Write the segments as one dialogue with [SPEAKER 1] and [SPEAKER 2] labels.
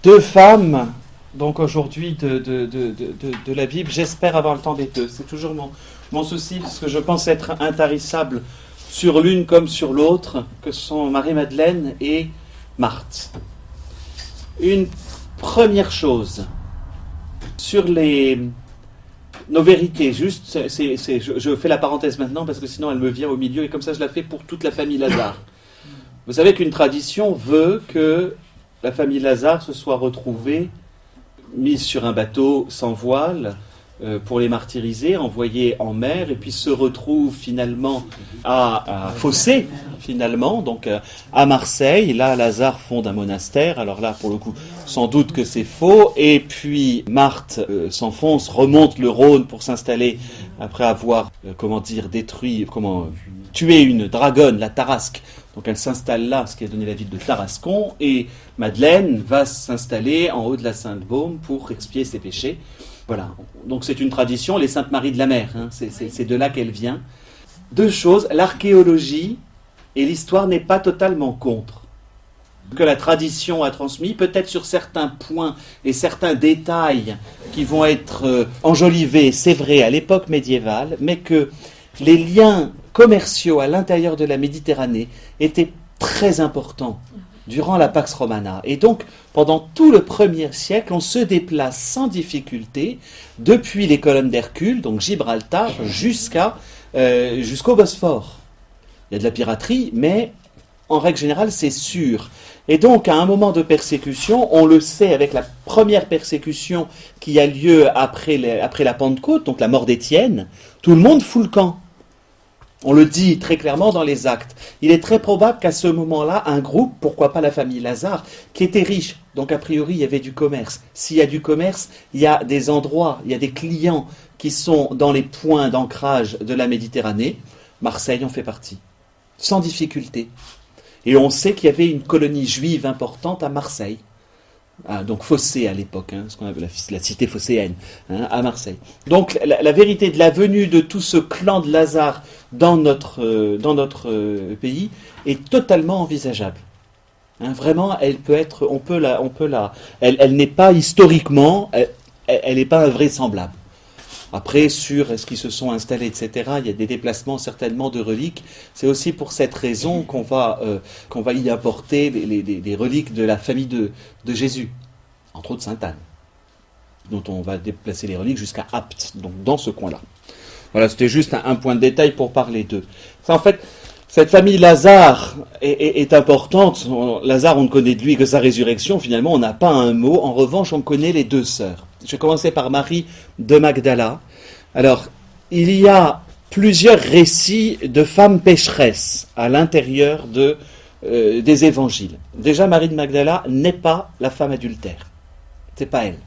[SPEAKER 1] deux femmes, donc aujourd'hui de la Bible. J'espère avoir le temps des deux. C'est toujours mon souci, parce que je pense être intarissable sur l'une comme sur l'autre, que sont Marie-Madeleine et Marthe. Une première chose, sur nos vérités, juste, je fais la parenthèse maintenant, parce que sinon elle me vient au milieu, et comme ça je la fais pour toute la famille Lazare. Vous savez qu'une tradition veut que la famille Lazare se soit retrouvée mise sur un bateau sans voile pour les martyriser, envoyés en mer, et puis se retrouve finalement à Fossé, finalement, donc à Marseille. Là, Lazare fonde un monastère. Alors là, pour le coup, sans doute que c'est faux. Et puis Marthe s'enfonce, remonte le Rhône pour s'installer après avoir, tué une dragonne, la Tarasque. Donc elle s'installe là, ce qui a donné la ville de Tarascon, et Madeleine va s'installer en haut de la Sainte-Baume pour expier ses péchés. Voilà, donc c'est une tradition, les Saintes Maries de la Mer, c'est de là qu'elle vient. Deux choses, l'archéologie et l'histoire n'est pas totalement contre. Que la tradition a transmis, peut-être sur certains points et certains détails qui vont être enjolivés, c'est vrai, à l'époque médiévale, mais que les liens commerciaux à l'intérieur de la Méditerranée étaient très importants durant la Pax Romana. Et donc, pendant tout le 1er siècle, on se déplace sans difficulté depuis les colonnes d'Hercule, donc Gibraltar, jusqu'au Bosphore. Il y a de la piraterie, mais en règle générale, c'est sûr. Et donc, à un moment de persécution, on le sait avec la première persécution qui a lieu après la Pentecôte, donc la mort d'Étienne, tout le monde fout le camp. On le dit très clairement dans les actes. Il est très probable qu'à ce moment-là, un groupe, pourquoi pas la famille Lazare, qui était riche, donc a priori il y avait du commerce. S'il y a du commerce, il y a des endroits, il y a des clients qui sont dans les points d'ancrage de la Méditerranée. Marseille en fait partie, sans difficulté. Et on sait qu'il y avait une colonie juive importante à Marseille. Donc Fossé à l'époque, ce qu'on appelle la cité phocéenne, à Marseille. Donc la vérité de la venue de tout ce clan de Lazare dans notre pays est totalement envisageable. Vraiment, elle peut être, elle n'est pas historiquement, elle n'est pas invraisemblable. Après, sur est-ce qu'ils se sont installés, etc., il y a des déplacements certainement de reliques. C'est aussi pour cette raison qu'on va y apporter les reliques de la famille de Jésus, entre autres Sainte Anne, dont on va déplacer les reliques jusqu'à Apt, donc dans ce coin-là. Voilà, c'était juste un point de détail pour parler d'eux. En fait, cette famille Lazare est importante. Lazare, on ne connaît de lui que sa résurrection. Finalement, on n'a pas un mot. En revanche, on connaît les deux sœurs. Je vais commencer par Marie de Magdala. Alors, il y a plusieurs récits de femmes pécheresses à l'intérieur des évangiles. Déjà, Marie de Magdala n'est pas la femme adultère. C'est pas elle.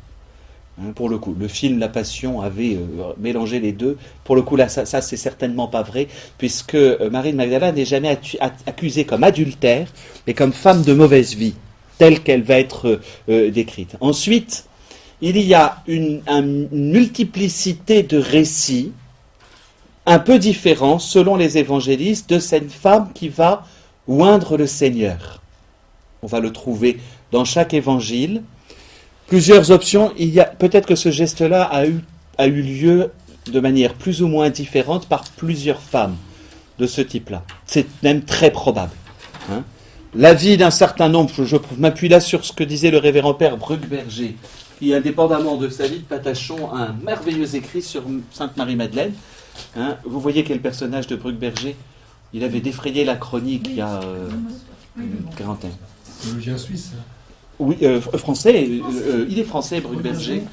[SPEAKER 1] Pour le coup, le film La Passion avait mélangé les deux. Pour le coup, là, ça c'est certainement pas vrai, puisque Marie de Magdala n'est jamais accusée comme adultère, mais comme femme de mauvaise vie, telle qu'elle va être décrite. Ensuite, il y a une multiplicité de récits, un peu différents, selon les évangélistes, de cette femme qui va oindre le Seigneur. On va le trouver dans chaque évangile. Plusieurs options. Peut-être que ce geste-là a eu lieu de manière plus ou moins différente par plusieurs femmes de ce type-là. C'est même très probable. L'avis d'un certain nombre, je m'appuie là sur ce que disait le révérend père Bruckberger, qui, indépendamment de sa vie de Patachon, a un merveilleux écrit sur Sainte Marie-Madeleine. Vous voyez quel personnage de Bruckberger? Il avait défrayé la chronique il y a une quarantaine.
[SPEAKER 2] Théologien suisse.
[SPEAKER 1] Oui, français, il est français, Bruckberger.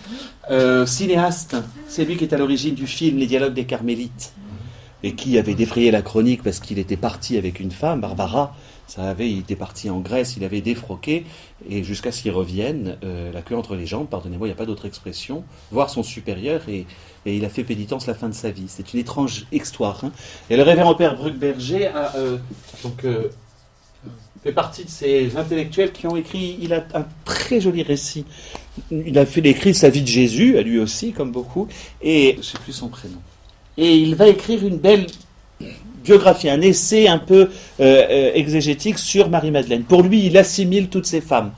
[SPEAKER 1] Cinéaste, c'est lui qui est à l'origine du film Les Dialogues des Carmélites, et qui avait défrayé la chronique parce qu'il était parti avec une femme, Barbara. Il était parti en Grèce, il avait défroqué, et jusqu'à ce qu'il revienne, la queue entre les jambes, pardonnez-moi, il n'y a pas d'autre expression, voir son supérieur, et il a fait pénitence la fin de sa vie. C'est une étrange histoire. Et le révérend père Bruckberger a fait partie de ces intellectuels qui ont écrit, il a un très joli récit. Il a fait l'écrit de sa vie de Jésus, à lui aussi, comme beaucoup, et je ne sais plus son prénom. Et il va écrire une belle biographie, un essai un peu exégétique sur Marie-Madeleine. Pour lui, il assimile toutes ces femmes.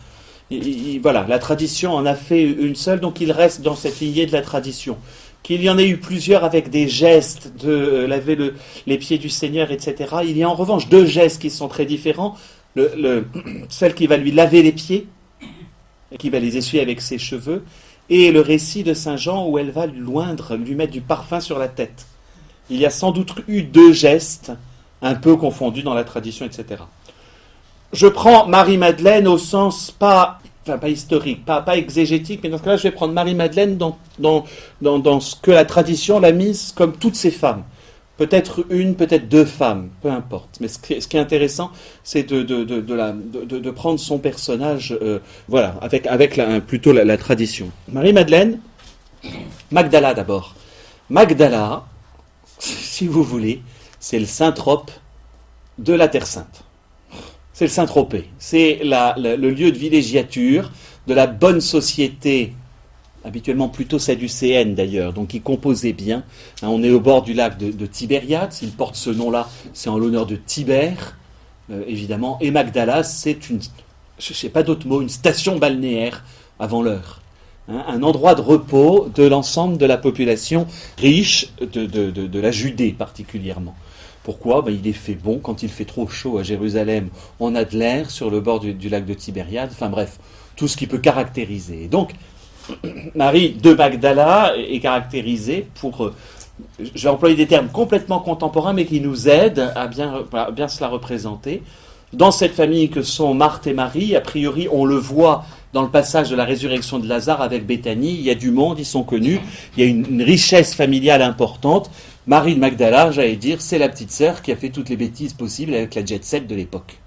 [SPEAKER 1] Voilà, la tradition en a fait une seule, donc il reste dans cette lignée de la tradition. Qu'il y en ait eu plusieurs avec des gestes de laver les pieds du Seigneur, etc. Il y a en revanche deux gestes qui sont très différents. Celle qui va lui laver les pieds, et qui va les essuyer avec ses cheveux, et le récit de Saint Jean où elle va lui mettre du parfum sur la tête. Il y a sans doute eu deux gestes, un peu confondus dans la tradition, etc. Je prends Marie-Madeleine au sens pas historique, pas exégétique, mais dans ce cas-là, je vais prendre Marie-Madeleine dans ce que la tradition l'a mise comme toutes ces femmes. Peut-être une, peut-être deux femmes, peu importe. Mais ce qui est intéressant, c'est de prendre son personnage, avec plutôt la tradition. Marie-Madeleine, Magdala d'abord. Magdala, si vous voulez, c'est le Saint-Trope de la Terre Sainte. C'est le Saint-Tropez. C'est le lieu de villégiature de la bonne société, habituellement plutôt sadducéenne d'ailleurs, donc qui composait bien. On est au bord du lac de Tibériade. S'il porte ce nom-là, c'est en l'honneur de Tibère, évidemment. Et Magdala, c'est une, je ne sais pas d'autre mot, une station balnéaire avant l'heure. Un endroit de repos de l'ensemble de la population riche de la Judée particulièrement. Pourquoi ? Il est fait bon. Quand il fait trop chaud à Jérusalem, on a de l'air sur le bord du lac de Tibériade. Enfin bref, tout ce qui peut caractériser. Et donc, Marie de Magdala est caractérisée pour... je vais employer des termes complètement contemporains, mais qui nous aident à bien se la représenter. Dans cette famille que sont Marthe et Marie, a priori, on le voit dans le passage de la résurrection de Lazare avec Béthanie, il y a du monde, ils sont connus, il y a une richesse familiale importante. Marie de Magdala, j'allais dire, c'est la petite sœur qui a fait toutes les bêtises possibles avec la jet set de l'époque.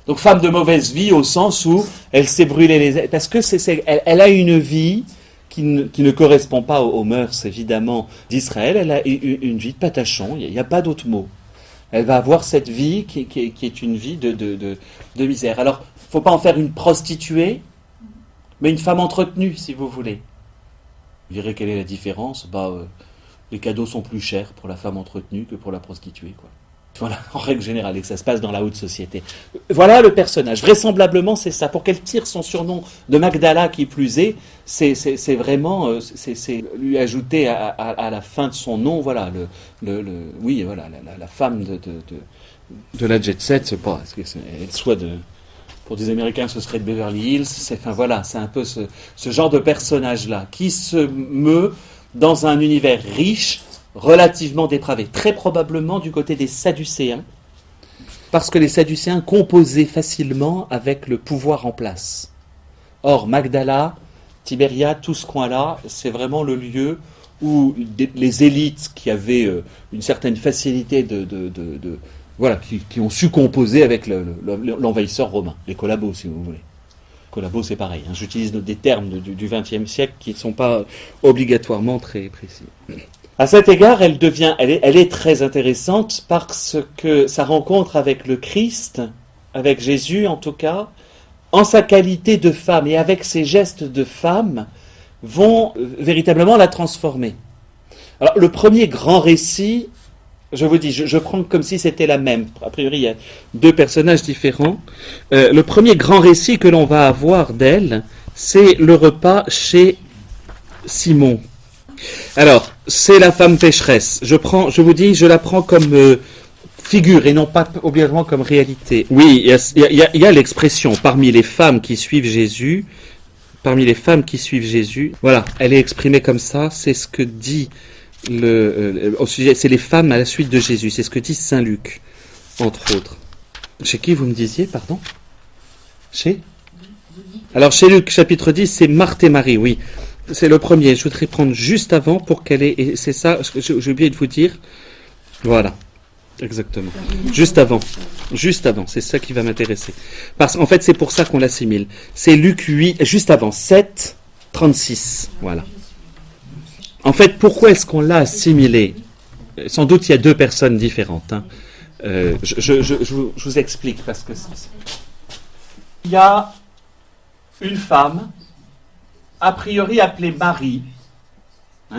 [SPEAKER 1] Donc femme de mauvaise vie au sens où elle s'est brûlée les ailes, parce que elle a une vie qui ne correspond pas aux mœurs évidemment d'Israël, elle a une vie de patachon, il n'y a pas d'autre mot. Elle va avoir cette vie qui est une vie de misère. Alors, il ne faut pas en faire une prostituée, mais une femme entretenue, si vous voulez. Vous direz quelle est la différence ? Les cadeaux sont plus chers pour la femme entretenue que pour la prostituée, quoi. Voilà, en règle générale, et que ça se passe dans la haute société. Voilà le personnage. Vraisemblablement, c'est ça. Pour qu'elle tire son surnom de Magdala, qui plus est, c'est vraiment, c'est lui ajouter à la fin de son nom, voilà, la femme de la jet set, c'est pas, elle soit pour des Américains, ce serait de Beverly Hills. C'est un peu ce genre de personnage-là qui se meut dans un univers riche, relativement dépravé, très probablement du côté des Sadducéens, parce que les Sadducéens composaient facilement avec le pouvoir en place. Or, Magdala, Tibériade, tout ce coin-là, c'est vraiment le lieu où les élites qui avaient une certaine facilité qui ont su composer avec l'envahisseur romain, les collabos, si vous voulez. Collabo, c'est pareil. J'utilise des termes du XXe siècle qui ne sont pas obligatoirement très précis. À cet égard, elle est très intéressante parce que sa rencontre avec le Christ, avec Jésus en tout cas, en sa qualité de femme et avec ses gestes de femme, vont véritablement la transformer. Alors, le premier grand récit, je vous dis, je prends comme si c'était la même. A priori, il y a deux personnages différents. Le premier grand récit que l'on va avoir d'elle, c'est le repas chez Simon. Alors, c'est la femme pécheresse. Je la prends comme figure et non pas obligatoirement comme réalité. Oui, il y a l'expression parmi les femmes qui suivent Jésus. Voilà, elle est exprimée comme ça. C'est ce que dit au sujet, c'est les femmes à la suite de Jésus. C'est ce que dit Saint Luc, entre autres. Chez qui vous me disiez, pardon ? Alors, chez Luc, chapitre 10, c'est Marthe et Marie, oui. C'est le premier. Je voudrais prendre juste avant pour qu'elle ait... Et c'est ça, j'ai oublié de vous dire. Voilà, exactement. Juste avant, c'est ça qui va m'intéresser. Parce qu'en fait, c'est pour ça qu'on l'assimile. C'est Luc 8, juste avant, 7, 36, voilà. En fait, pourquoi est-ce qu'on l'a assimilé ? Sans doute, il y a deux personnes différentes. Je vous explique, parce que il y a une femme, a priori appelée Marie,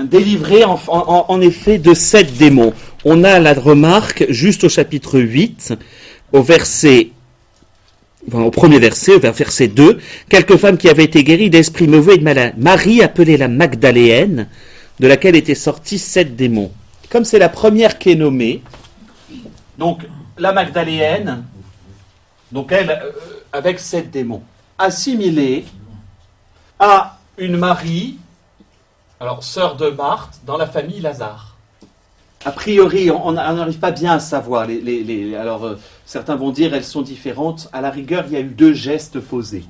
[SPEAKER 1] délivrée en effet de 7 démons. On a la remarque, juste au chapitre 8, au verset au premier verset, verset 2, quelques femmes qui avaient été guéries d'esprits mauvais et de malades. Marie, appelée la Magdaléenne, de laquelle étaient sortis 7 démons. Comme c'est la première qui est nommée, donc la Magdaléenne, donc elle, avec 7 démons, assimilée à une Marie, alors sœur de Marthe, dans la famille Lazare. A priori, on n'arrive pas bien à savoir. Alors, certains vont dire elles sont différentes. À la rigueur, il y a eu 2 gestes posés.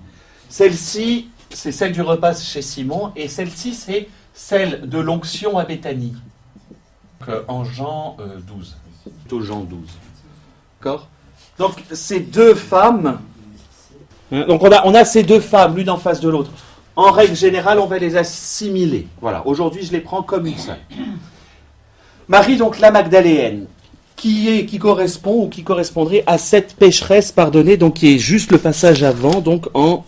[SPEAKER 1] Celle-ci, c'est celle du repas chez Simon, et celle-ci, c'est celle de l'onction à Béthanie. En Jean 12. Plutôt Jean 12. D'accord ? Donc, ces 2 femmes... Donc, on a ces 2 femmes, l'une en face de l'autre. En règle générale, on va les assimiler. Voilà. Aujourd'hui, je les prends comme une seule. Marie, donc la Magdaléenne, qui correspond ou qui correspondrait à cette pécheresse pardonnée, donc qui est juste le passage avant, donc en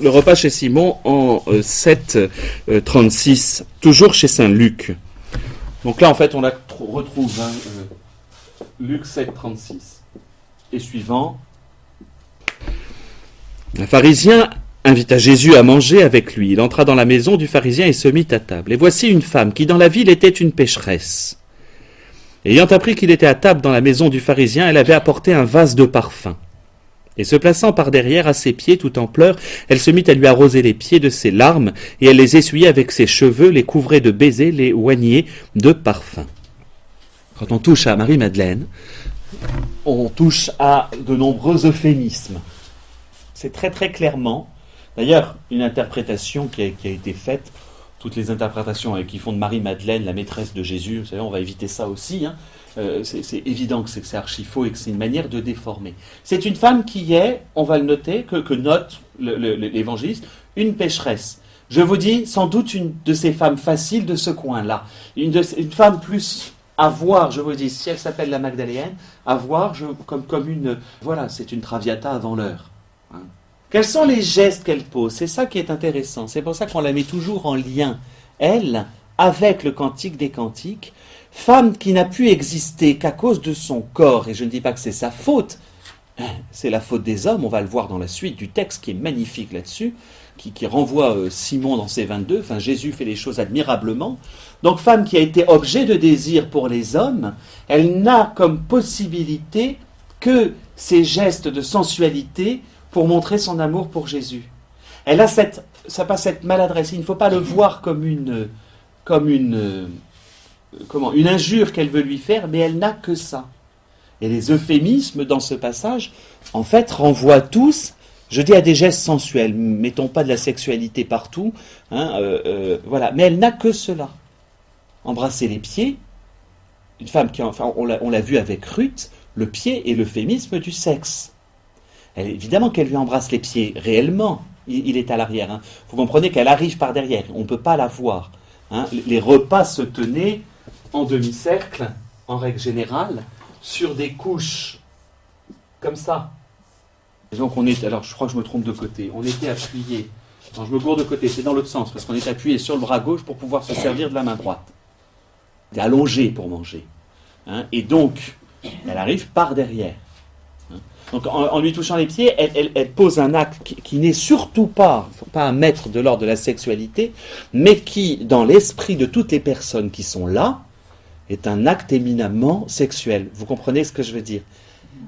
[SPEAKER 1] le repas chez Simon en 7,36, toujours chez Saint Luc. Donc là, en fait, on la retrouve, Luc 7,36 et suivant. Un pharisien invita Jésus à manger avec lui. Il entra dans la maison du pharisien et se mit à table. Et voici une femme qui dans la ville était une pécheresse. Ayant appris qu'il était à table dans la maison du pharisien, elle avait apporté un vase de parfum. Et se plaçant par derrière à ses pieds tout en pleurs, elle se mit à lui arroser les pieds de ses larmes, et elle les essuyait avec ses cheveux, les couvrait de baisers, les oignait de parfum. Quand on touche à Marie-Madeleine, on touche à de nombreux euphémismes. C'est très très clairement, d'ailleurs, une interprétation qui a été faite. Toutes les interprétations qui font de Marie-Madeleine la maîtresse de Jésus, vous savez, on va éviter ça aussi. C'est évident que c'est archi faux et que c'est une manière de déformer. C'est une femme qui est, on va le noter, que note l'évangéliste, une pécheresse. Je vous dis, sans doute une de ces femmes faciles de ce coin-là. Une femme plus à voir, je vous dis, si elle s'appelle la Magdaléenne, à voir comme une... Voilà, c'est une Traviata avant l'heure. Hein. Quels sont les gestes qu'elle pose? C'est ça qui est intéressant. C'est pour ça qu'on la met toujours en lien, elle, avec le Cantique des Cantiques. Femme qui n'a pu exister qu'à cause de son corps, et je ne dis pas que c'est sa faute, c'est la faute des hommes, on va le voir dans la suite du texte qui est magnifique là-dessus, qui renvoie Simon dans ses 22, enfin Jésus fait les choses admirablement. Donc femme qui a été objet de désir pour les hommes, elle n'a comme possibilité que ces gestes de sensualité pour montrer son amour pour Jésus. Elle a cette maladresse. Il ne faut pas le voir comme une injure qu'elle veut lui faire, mais elle n'a que ça. Et les euphémismes dans ce passage, en fait, renvoient tous, je dis, à des gestes sensuels. Mettons pas de la sexualité partout, voilà. Mais elle n'a que cela. Embrasser les pieds, une femme qui, enfin, on l'a vu avec Ruth, le pied est l'euphémisme du sexe. Évidemment qu'elle lui embrasse les pieds, réellement, il est à l'arrière. Hein. Vous comprenez qu'elle arrive par derrière, on ne peut pas la voir. Hein. Les repas se tenaient en demi-cercle, en règle générale, sur des couches, comme ça. Et donc alors je crois que je me trompe de côté, on était appuyé, non je me gourde de côté, c'est dans l'autre sens, parce qu'on est appuyé sur le bras gauche pour pouvoir se servir de la main droite. On était allongé pour manger. Hein. Et donc, elle arrive par derrière. Donc en lui touchant les pieds, elle pose un acte qui n'est surtout pas un maître de l'ordre de la sexualité, mais qui, dans l'esprit de toutes les personnes qui sont là, est un acte éminemment sexuel. Vous comprenez ce que je veux dire?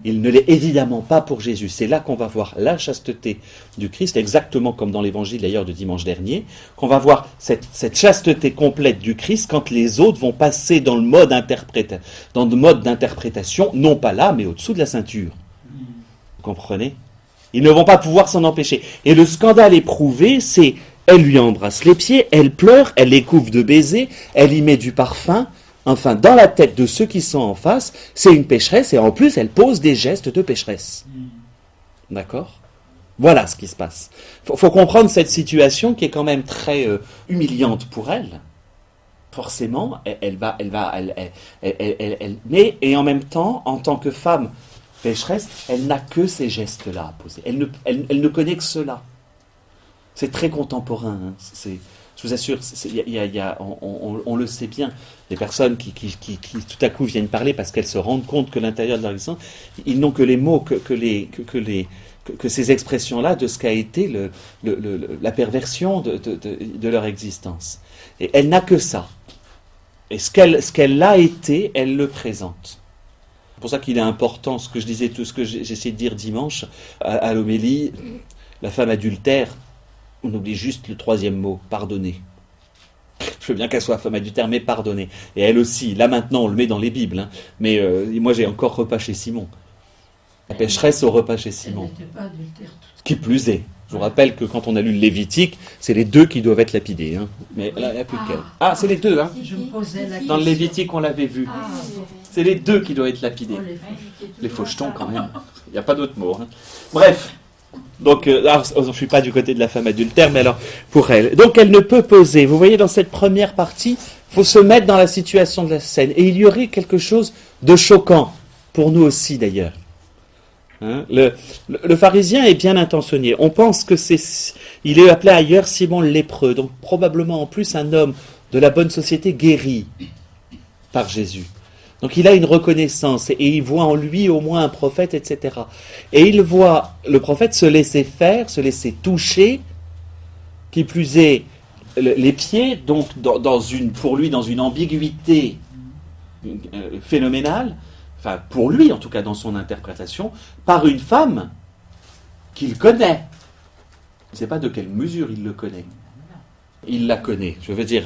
[SPEAKER 1] Il ne l'est évidemment pas pour Jésus. C'est là qu'on va voir la chasteté du Christ, exactement comme dans l'évangile d'ailleurs de dimanche dernier, qu'on va voir cette chasteté complète du Christ quand les autres vont passer dans le mode d'interprétation, non pas là, mais au-dessous de la ceinture. Vous comprenez? Ils ne vont pas pouvoir s'en empêcher. Et le scandale éprouvé, c'est elle lui embrasse les pieds, elle pleure, elle les couvre de baisers, elle y met du parfum. Enfin, dans la tête de ceux qui sont en face, c'est une pécheresse et en plus, elle pose des gestes de pécheresse. D'accord? Voilà ce qui se passe. Faut comprendre cette situation qui est quand même très humiliante pour elle. Forcément, mais et en même temps, en tant que femme pécheresse, elle n'a que ces gestes-là à poser. Elle ne connaît que cela. C'est très contemporain. Hein. Je vous assure, on le sait bien. Les personnes qui tout à coup viennent parler parce qu'elles se rendent compte que l'intérieur de leur existence, ils n'ont que les mots, que les que ces expressions-là de ce qu'a été la perversion de leur existence. Et elle n'a que ça. Et ce qu'elle a été, elle le présente. C'est pour ça qu'il est important, ce que je disais, tout ce que j'essayais de dire dimanche à l'homélie, la femme adultère, on oublie juste le troisième mot, pardonner. Je veux bien qu'elle soit femme adultère, mais pardonner. Et elle aussi, là maintenant on le met dans les Bibles, hein, mais moi j'ai encore repas chez Simon. La pécheresse au repas chez Simon.
[SPEAKER 2] Elle n'était pas adultère.
[SPEAKER 1] Qui plus est. Je vous rappelle que quand on a lu le Lévitique, c'est les deux qui doivent être lapidés. Hein. Mais là, il n'y a plus qu'elle. Ah, c'est les deux. Hein.
[SPEAKER 2] Je me posais la
[SPEAKER 1] Dans le Lévitique, on l'avait vu. C'est les deux qui doivent être lapidés. Les
[SPEAKER 2] faux
[SPEAKER 1] fauchetons, quand même. Il n'y a pas d'autre mot. Hein. Bref. Donc, je ne suis pas du côté de la femme adultère, mais alors, pour elle. Donc, elle ne peut poser. Vous voyez, dans cette première partie, il faut se mettre dans la situation de la scène. Et il y aurait quelque chose de choquant, pour nous aussi d'ailleurs. Hein, le pharisien est bien intentionné. On pense que il est appelé ailleurs Simon le lépreux, donc probablement en plus un homme de la bonne société guéri par Jésus. Donc il a une reconnaissance et il voit en lui au moins un prophète, etc. Et il voit le prophète se laisser faire, se laisser toucher, qui plus est les pieds, donc pour lui dans une ambiguïté phénoménale, enfin pour lui en tout cas dans son interprétation, par une femme qu'il connaît. Je ne sais pas de quelle mesure il le connaît. Il la connaît, je veux dire.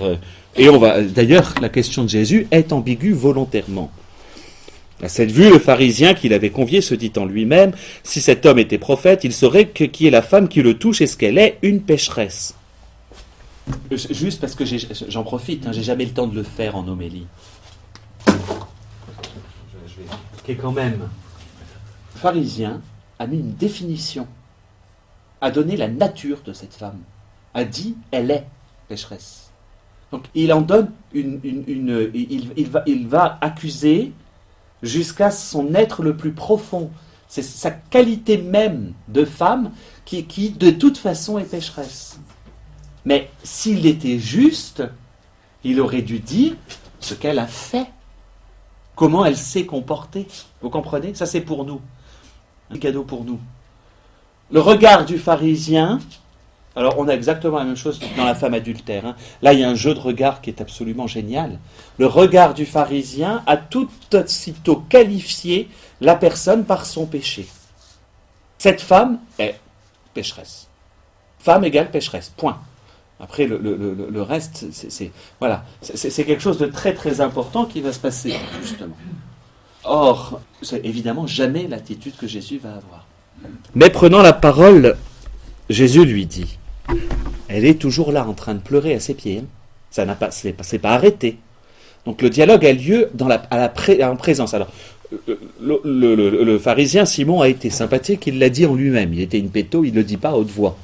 [SPEAKER 1] Et d'ailleurs, la question de Jésus est ambiguë volontairement. À cette vue, le pharisien qui l'avait convié se dit en lui-même, si cet homme était prophète, il saurait qui est la femme qui le touche et ce qu'elle est, une pécheresse. Juste parce que j'en profite, j'ai jamais le temps de le faire en homélie. Qui est quand même, le pharisien a mis une définition, a donné la nature de cette femme, a dit elle est pécheresse. Donc il en donne il va accuser jusqu'à son être le plus profond. C'est sa qualité même de femme qui de toute façon est pécheresse. Mais s'il était juste, il aurait dû dire ce qu'elle a fait. Comment elle s'est comportée. Vous comprenez? Ça c'est pour nous. Un cadeau pour nous. Le regard du pharisien, alors on a exactement la même chose dans la femme adultère. Hein. Là il y a un jeu de regard qui est absolument génial. Le regard du pharisien a tout aussitôt qualifié la personne par son péché. Cette femme est pécheresse. Femme égale pécheresse, point. Après, le reste, c'est quelque chose de très très important qui va se passer, justement. Or, c'est évidemment jamais l'attitude que Jésus va avoir. Mais prenant la parole, Jésus lui dit, elle est toujours là en train de pleurer à ses pieds. Hein. Ça n'a pas, c'est pas arrêté. Donc le dialogue a lieu en présence. Alors, le pharisien Simon a été sympathique, il l'a dit en lui-même. Il était une péto, il ne le dit pas à haute voix.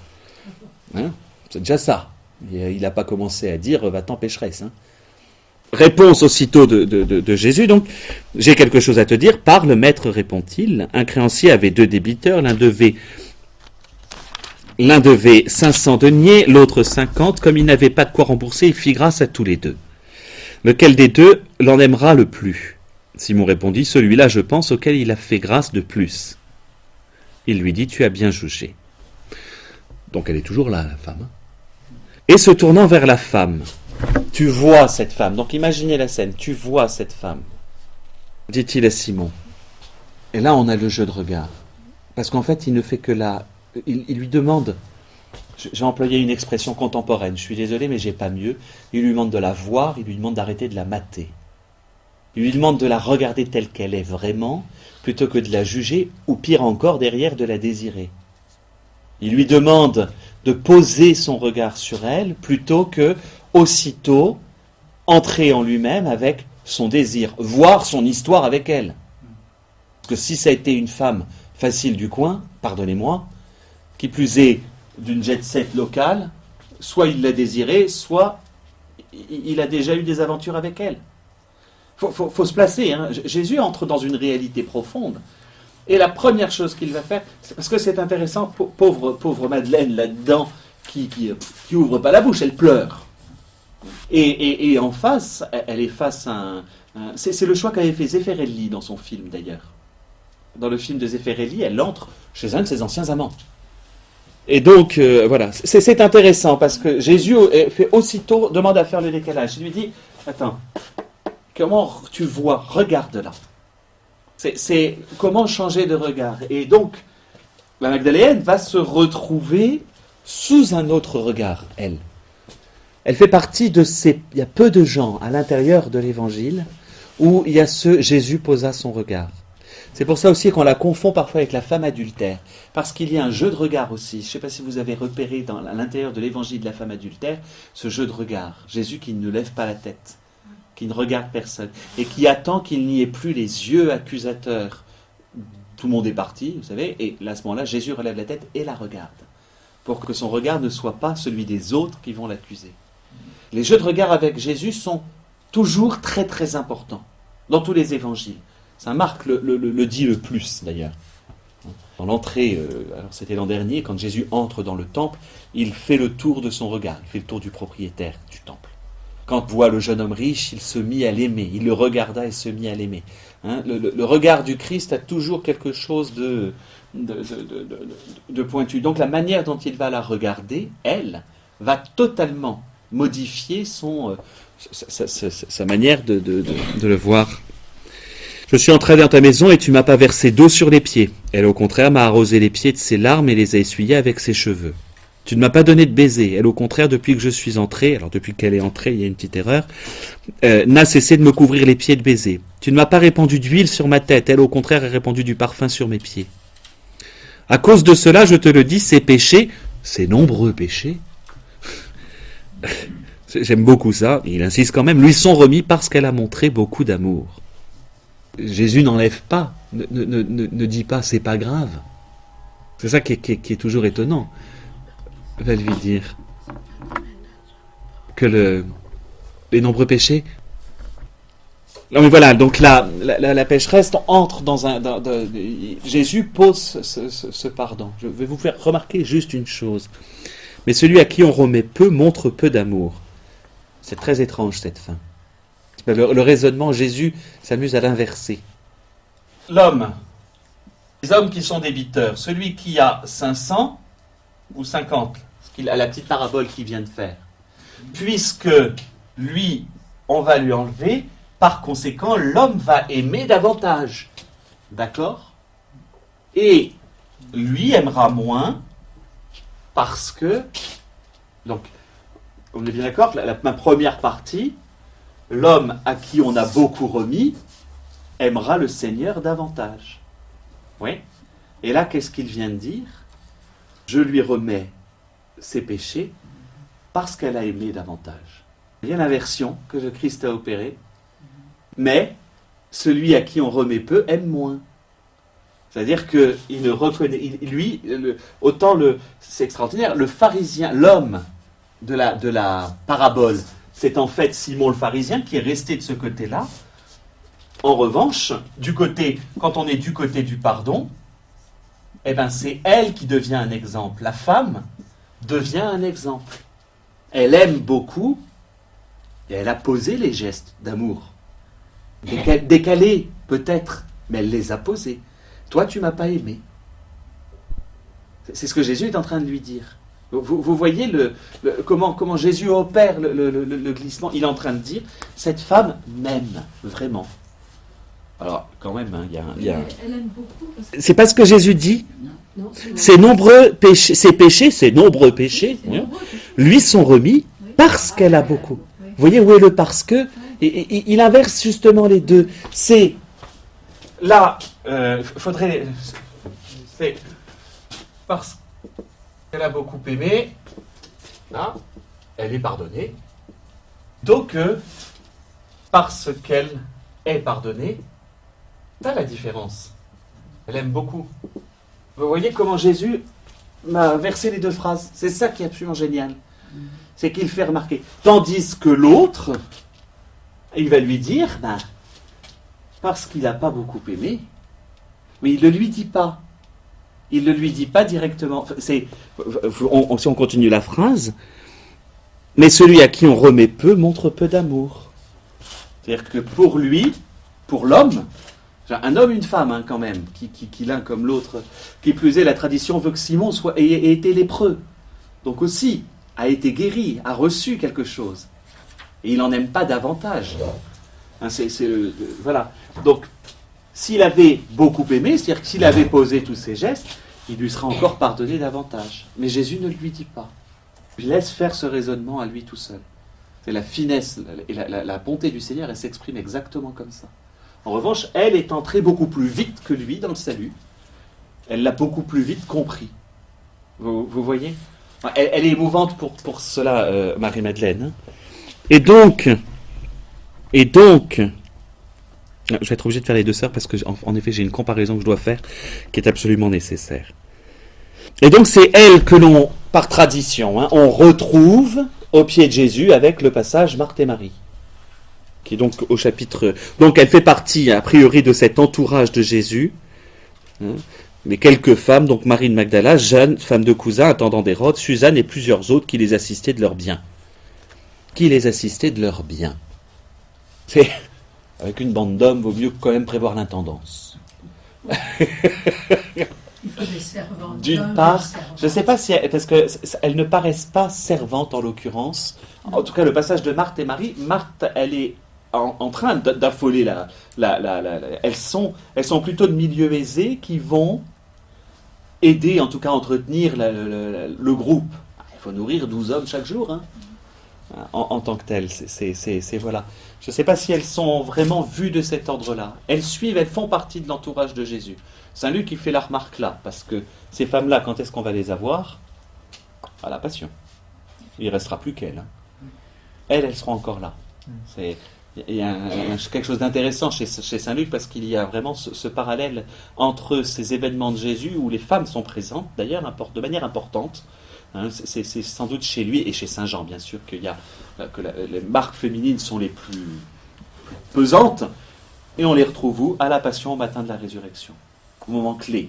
[SPEAKER 1] Hein, c'est déjà ça. Il n'a pas commencé à dire « va-t'en pécheresse ». Hein. Réponse aussitôt de Jésus, donc « J'ai quelque chose à te dire, parle, maître, répond-il. Un créancier avait 2 débiteurs, l'un devait 500 deniers, l'autre 50. Comme il n'avait pas de quoi rembourser, il fit grâce à tous les 2. Lequel des 2 l'en aimera le plus ?» Simon répondit « Celui-là, je pense, auquel il a fait grâce de plus. » Il lui dit « Tu as bien jugé. » Donc elle est toujours là, la femme. Et se tournant vers la femme, tu vois cette femme. Donc imaginez la scène, tu vois cette femme, dit-il à Simon. Et là on a le jeu de regard. Parce qu'en fait il ne fait que là, il lui demande, j'ai employé une expression contemporaine, je suis désolé mais j'ai pas mieux, il lui demande de la voir, il lui demande d'arrêter de la mater. Il lui demande de la regarder telle qu'elle est vraiment, plutôt que de la juger, ou pire encore derrière de la désirer. Il lui demande de poser son regard sur elle plutôt que, aussitôt, entrer en lui-même avec son désir, voir son histoire avec elle. Parce que si ça a été une femme facile du coin, pardonnez-moi, qui plus est d'une jet-set locale, soit il l'a désirée, soit il a déjà eu des aventures avec elle. Faut se placer. Hein. Jésus entre dans une réalité profonde. Et la première chose qu'il va faire, c'est parce que c'est intéressant, pauvre Madeleine là-dedans, qui ouvre pas la bouche, elle pleure. Et en face, elle est face à c'est le choix qu'avait fait Zeffirelli dans son film d'ailleurs. dans le film de Zeffirelli, elle entre chez un de ses anciens amants. Et donc, voilà, c'est intéressant parce que Jésus fait aussitôt, demande à faire le décalage. Il lui dit, attends, comment tu vois, regarde là. C'est comment changer de regard. Et donc, la Magdaléenne va se retrouver sous un autre regard, elle. Elle fait partie de ces... Il y a peu de gens à l'intérieur de l'Évangile où il y a ce Jésus posa son regard. C'est pour ça aussi qu'on la confond parfois avec la femme adultère, parce qu'il y a un jeu de regard aussi. Je ne sais pas si vous avez repéré à l'intérieur de l'évangile de la femme adultère, ce jeu de regard. Jésus qui ne lève pas la tête, qui ne regarde personne, et qui attend qu'il n'y ait plus les yeux accusateurs. Tout le monde est parti, vous savez, et à ce moment-là, Jésus relève la tête et la regarde, pour que son regard ne soit pas celui des autres qui vont l'accuser. Les jeux de regard avec Jésus sont toujours très très importants, dans tous les évangiles. Saint Marc le dit le plus, d'ailleurs. Dans l'entrée, alors c'était l'an dernier, quand Jésus entre dans le temple, il fait le tour de son regard, il fait le tour du propriétaire du temple. Quand il voit le jeune homme riche, il se mit à l'aimer, il le regarda et se mit à l'aimer. Le regard du Christ a toujours quelque chose de pointu. Donc la manière dont il va la regarder, elle, va totalement modifier sa manière de le voir. Je suis entré dans ta maison et tu m'as pas versé d'eau sur les pieds. Elle, au contraire, m'a arrosé les pieds de ses larmes et les a essuyés avec ses cheveux. Tu ne m'as pas donné de baiser. Elle, au contraire, depuis que je suis entré, alors depuis qu'elle est entrée, il y a une petite erreur, n'a cessé de me couvrir les pieds de baisers. Tu ne m'as pas répandu d'huile sur ma tête. Elle, au contraire, a répandu du parfum sur mes pieds. À cause de cela, je te le dis, ces péchés, ces nombreux péchés, j'aime beaucoup ça, il insiste quand même, lui sont remis parce qu'elle a montré beaucoup d'amour. Jésus n'enlève pas, ne dit pas c'est pas grave. C'est ça qui est toujours étonnant. Il va lui dire que les nombreux péchés. Non mais voilà, donc la pécheresse entre Jésus pose ce pardon. Je vais vous faire remarquer juste une chose. Mais celui à qui on remet peu montre peu d'amour. C'est très étrange cette fin. Le raisonnement, Jésus s'amuse à l'inverser. L'homme, les hommes qui sont débiteurs, celui qui a 500 ou 50, à la petite parabole qu'il vient de faire, puisque lui, on va lui enlever, par conséquent, l'homme va aimer davantage. D'accord ? Et lui aimera moins parce que... Donc, on est bien d'accord, ma première partie, l'homme à qui on a beaucoup remis aimera le Seigneur davantage. Oui. Et là, qu'est-ce qu'il vient de dire ? Je lui remets ses péchés parce qu'elle a aimé davantage. Il y a l'inversion que le Christ a opérée, mais celui à qui on remet peu aime moins. C'est-à-dire qu'il ne reconnaît... c'est extraordinaire, le pharisien, l'homme de la parabole, c'est en fait Simon le pharisien qui est resté de ce côté-là. En revanche, quand on est du côté du pardon, eh ben c'est elle qui devient un exemple. La femme devient un exemple. Elle aime beaucoup et elle a posé les gestes d'amour. Décalés peut-être, mais elle les a posés. Toi, tu ne m'as pas aimé. C'est ce que Jésus est en train de lui dire. Vous voyez comment Jésus opère le glissement. Il est en train de dire, cette femme m'aime vraiment. Alors, quand même, il y a... Elle aime beaucoup. C'est pas ce que Jésus dit. Non, ces nombreux péchés, lui sont remis parce qu'elle a beaucoup. Vous voyez où est le parce que ? Et il inverse justement les deux. C'est là, c'est parce qu'elle a beaucoup aimé, là, elle est pardonnée. Donc, parce qu'elle est pardonnée, c'est la différence. Elle aime beaucoup. Vous voyez comment Jésus m'a versé les deux phrases. C'est ça qui est absolument génial. C'est qu'il fait remarquer. Tandis que l'autre, il va lui dire, parce qu'il n'a pas beaucoup aimé, mais il ne le lui dit pas. Il ne lui dit pas directement. Si on continue la phrase, mais celui à qui on remet peu montre peu d'amour. C'est-à-dire que pour lui, pour l'homme, Un homme, une femme, hein, quand même, qui l'un comme l'autre. Qui plus est, la tradition veut que Simon ait été lépreux. Donc aussi, a été guéri, a reçu quelque chose. Et il n'en aime pas davantage. Hein, voilà. Donc, s'il avait beaucoup aimé, c'est-à-dire que s'il avait posé tous ces gestes, il lui sera encore pardonné davantage. Mais Jésus ne lui dit pas. Il laisse faire ce raisonnement à lui tout seul. C'est la finesse et la bonté du Seigneur, elle s'exprime exactement comme ça. En revanche, elle est entrée beaucoup plus vite que lui dans le salut. Elle l'a beaucoup plus vite compris. Vous voyez ? Elle est émouvante pour cela, Marie-Madeleine. Et donc, je vais être obligé de faire les deux sœurs parce que, en effet, j'ai une comparaison que je dois faire qui est absolument nécessaire. Et donc, c'est elle que l'on, par tradition, on retrouve au pied de Jésus avec le passage Marthe et Marie, qui est donc au chapitre. Donc, elle fait partie, a priori, de cet entourage de Jésus. Mais quelques femmes, donc Marie de Magdala, Jeanne, femme de cousin, intendant d'Hérode, Suzanne et plusieurs autres qui les assistaient de leurs biens. C'est. Avec une bande d'hommes, vaut mieux quand même prévoir l'intendance.
[SPEAKER 2] Il faut des servantes.
[SPEAKER 1] D'une part, je ne sais pas si... Parce qu'elles ne paraissent pas servantes en l'occurrence. En tout cas, le passage de Marthe et Marie, Marthe, elle est en train d'affoler elles sont plutôt de milieu aisé qui vont aider, en tout cas, à entretenir le groupe. Il faut nourrir 12 hommes chaque jour, hein, en tant que tel. C'est voilà. Je ne sais pas si elles sont vraiment vues de cet ordre-là. Elles suivent, elles font partie de l'entourage de Jésus. Saint Luc, il fait la remarque là, parce que ces femmes-là, quand est-ce qu'on va les avoir ? À la Passion. Il ne restera plus qu'elles. Hein. Elles seront encore là. Il y a quelque chose d'intéressant chez Saint Luc, parce qu'il y a vraiment ce parallèle entre ces événements de Jésus, où les femmes sont présentes, d'ailleurs, de manière importante. Hein, c'est sans doute chez lui et chez Saint Jean, bien sûr, que les marques féminines sont les plus pesantes, et on les retrouve où ? À la Passion, au matin de la résurrection. Au moment clé.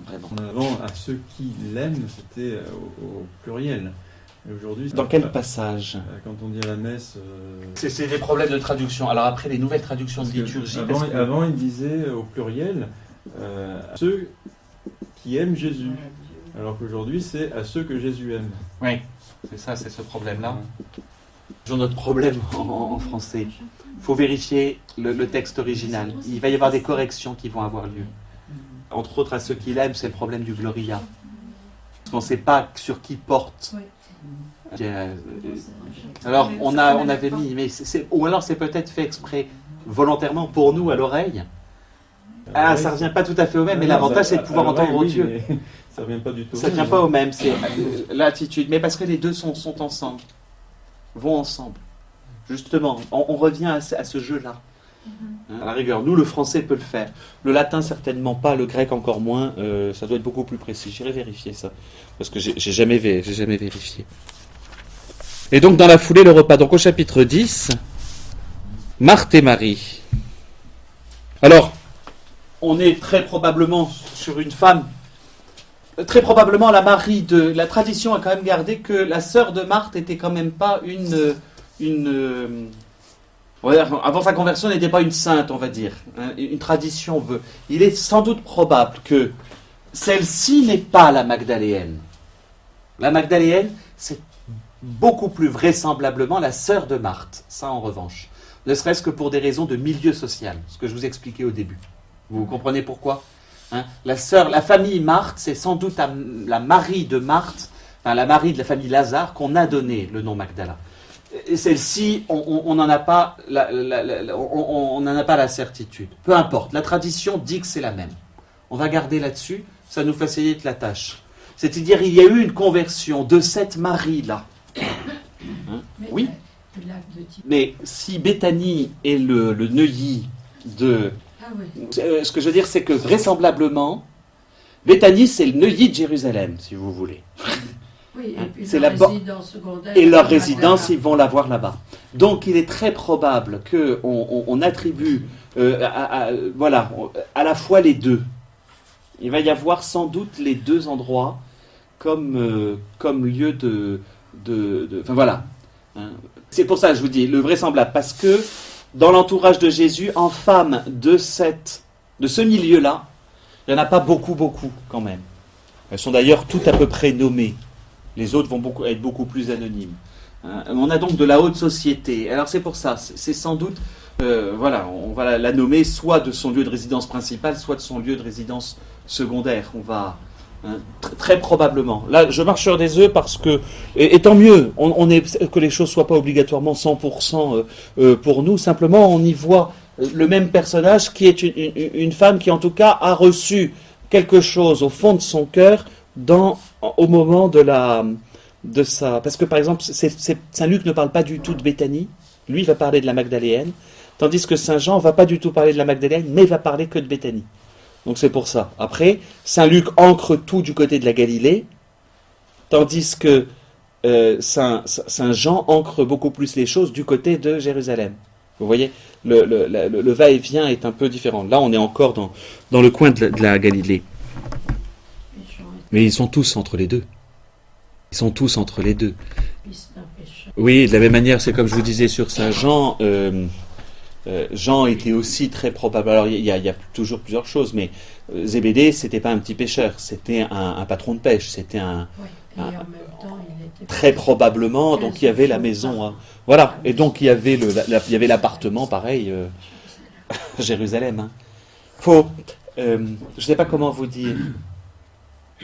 [SPEAKER 1] Vraiment.
[SPEAKER 3] Avant, à ceux qui l'aiment, c'était au pluriel. Et aujourd'hui,
[SPEAKER 1] dans quel passage ?
[SPEAKER 3] Quand on dit à la messe...
[SPEAKER 1] C'est des problèmes de traduction. Alors après, les nouvelles traductions de liturgie...
[SPEAKER 3] Avant, il disait au pluriel à ceux qui aiment Jésus. Alors qu'aujourd'hui, c'est à ceux que Jésus aime.
[SPEAKER 1] Oui, c'est ça, c'est ce problème-là. Toujours notre problème en français. Il faut vérifier le texte original. Il va y avoir des corrections qui vont avoir lieu. Entre autres, à ceux qui l'aiment, c'est le problème du Gloria. Parce qu'on ne sait pas sur qui porte. Alors, on avait mis... ou alors c'est peut-être fait exprès, volontairement, pour nous, à l'oreille. Ah, ça ne revient pas tout à fait au même, mais l'avantage, c'est de pouvoir entendre Dieu.
[SPEAKER 3] Ça ne revient pas du tout.
[SPEAKER 1] Ça ne vient pas au même, c'est l'attitude. Mais parce que les deux sont ensemble, vont ensemble. Justement, on revient à ce jeu-là. À la rigueur, nous, le français peut le faire. Le latin, certainement pas. Le grec, encore moins. Ça doit être beaucoup plus précis. J'irai vérifier ça. Parce que j'ai jamais vérifié. Et donc, dans la foulée, le repas. Donc, au chapitre 10, Marthe et Marie. Alors, on est très probablement sur une femme. Très probablement, la tradition a quand même gardé que la sœur de Marthe était quand même pas avant sa conversion, n'était pas une sainte, on va dire. Une tradition veut. Il est sans doute probable que celle-ci n'est pas la Magdaléenne. La Magdaléenne, c'est beaucoup plus vraisemblablement la sœur de Marthe. Ça, en revanche. Ne serait-ce que pour des raisons de milieu social. Ce que je vous expliquais au début. Vous comprenez pourquoi ? La famille Marthe, c'est sans doute la Marie de Marthe, la Marie de la famille Lazare, qu'on a donné le nom Magdala. Et celle-ci, on n'en a pas la certitude. Peu importe, la tradition dit que c'est la même. On va garder là-dessus, ça nous facilite la tâche. C'est-à-dire, il y a eu une conversion de cette Marie-là. Oui. Mais si Béthanie est le Neuilly de... Ce que je veux dire, c'est que vraisemblablement, Béthanie, c'est le Neuilly de Jérusalem, si vous voulez.
[SPEAKER 2] Oui, et puis
[SPEAKER 1] c'est
[SPEAKER 2] leur résidence secondaire.
[SPEAKER 1] Et leur résidence, ils vont la voir là-bas. Donc, il est très probable qu'on attribue à la fois les deux. Il va y avoir sans doute les deux endroits comme lieu de... Enfin, voilà. C'est pour ça que je vous dis, le vraisemblable, parce que dans l'entourage de Jésus, en femme de cette De ce milieu-là, il n'y en a pas beaucoup quand même. Elles sont d'ailleurs toutes à peu près nommées. Les autres vont être beaucoup plus anonymes. On a donc de la haute société. Alors c'est pour ça, c'est sans doute, on va la nommer soit de son lieu de résidence principale, soit de son lieu de résidence secondaire. On va très probablement. Là, je marche sur des œufs parce que, et tant mieux, que les choses soient pas obligatoirement 100% pour nous. Simplement, on y voit le même personnage qui est une femme qui, en tout cas, a reçu quelque chose au fond de son cœur au moment de sa... Parce que, par exemple, Saint Luc ne parle pas du tout de Béthanie. Lui, il va parler de la Magdaléenne. Tandis que Saint Jean ne va pas du tout parler de la Magdaléenne, mais va parler que de Béthanie. Donc c'est pour ça. Après, Saint Luc ancre tout du côté de la Galilée, tandis que Saint Jean ancre beaucoup plus les choses du côté de Jérusalem. Vous voyez, le va-et-vient est un peu différent. Là, on est encore dans le coin de la Galilée. Mais ils sont tous entre les deux. Ils sont tous entre les deux. Oui, de la même manière, c'est comme je vous disais sur Saint Jean. Jean était aussi très probable. Alors, il y a toujours plusieurs choses, mais Zébédée, c'était pas un petit pêcheur, c'était un patron de pêche, c'était très probablement. Donc, il y avait la maison, voilà. Et donc, il y avait l'appartement, pareil, à Jérusalem. Je ne sais pas comment vous dire.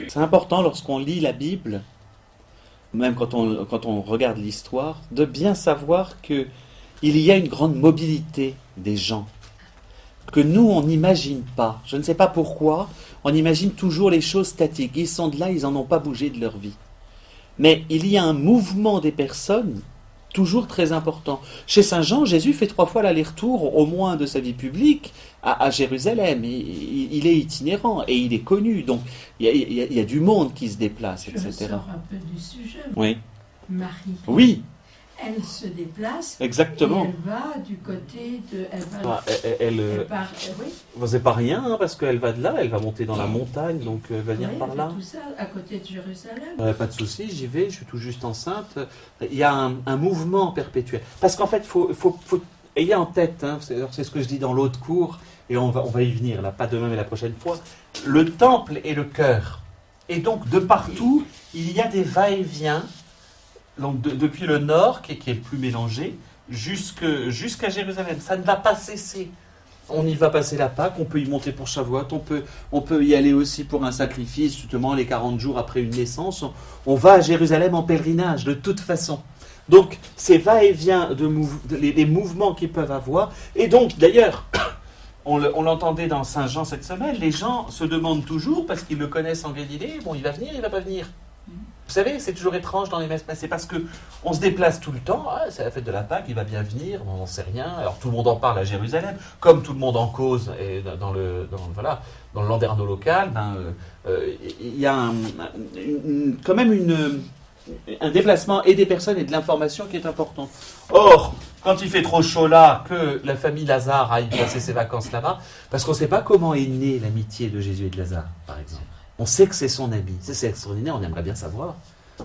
[SPEAKER 1] C'est important lorsqu'on lit la Bible, même quand on regarde l'histoire, de bien savoir que il y a une grande mobilité des gens que nous, on n'imagine pas. Je ne sais pas pourquoi, on imagine toujours les choses statiques. Ils sont de là, ils n'en ont pas bougé de leur vie. Mais il y a un mouvement des personnes toujours très important. Chez Saint Jean, Jésus fait 3 fois l'aller-retour, au moins de sa vie publique, à Jérusalem. Il est itinérant et il est connu. Donc, il y a du monde qui se déplace, etc.
[SPEAKER 2] Je sors un peu du sujet.
[SPEAKER 1] Oui.
[SPEAKER 2] Marie.
[SPEAKER 1] Oui.
[SPEAKER 2] Elle se déplace.
[SPEAKER 1] Exactement.
[SPEAKER 2] Et elle va du côté de...
[SPEAKER 1] Oui. C'est pas rien, parce qu'elle va de là, elle va monter dans la montagne, donc elle va venir par là.
[SPEAKER 2] Tout ça, à côté de Jérusalem.
[SPEAKER 1] Pas de souci, j'y vais, je suis tout juste enceinte. Il y a un mouvement perpétuel. Parce qu'en fait, il faut ayez en tête, c'est ce que je dis dans l'autre cours, et on va y venir, là, pas demain, mais la prochaine fois. Le temple est le cœur. Et donc, de partout, il y a des va-et-vient. Donc depuis le nord, qui est le plus mélangé, jusqu'à Jérusalem. Ça ne va pas cesser. On y va passer la Pâque, on peut y monter pour Shavuot, on peut y aller aussi pour un sacrifice, justement les 40 jours après une naissance. On va à Jérusalem en pèlerinage, de toute façon. Donc, ces va-et-vient, les mouvements qu'ils peuvent avoir. Et donc, d'ailleurs, on l'entendait dans Saint Jean cette semaine, les gens se demandent toujours, parce qu'ils le connaissent en Galilée, bon, il va venir, il ne va pas venir. Vous savez, c'est toujours étrange dans les messes, c'est parce qu'on se déplace tout le temps, c'est la fête de la Pâque, il va bien venir, on n'en sait rien, alors tout le monde en parle à Jérusalem, comme tout le monde en cause et dans le landerneau local, il y a quand même un déplacement et des personnes et de l'information qui est important. Or, quand il fait trop chaud là, que la famille Lazare aille passer ses vacances là-bas, parce qu'on ne sait pas comment est née l'amitié de Jésus et de Lazare, par exemple. On sait que c'est son ami. C'est extraordinaire, on aimerait bien savoir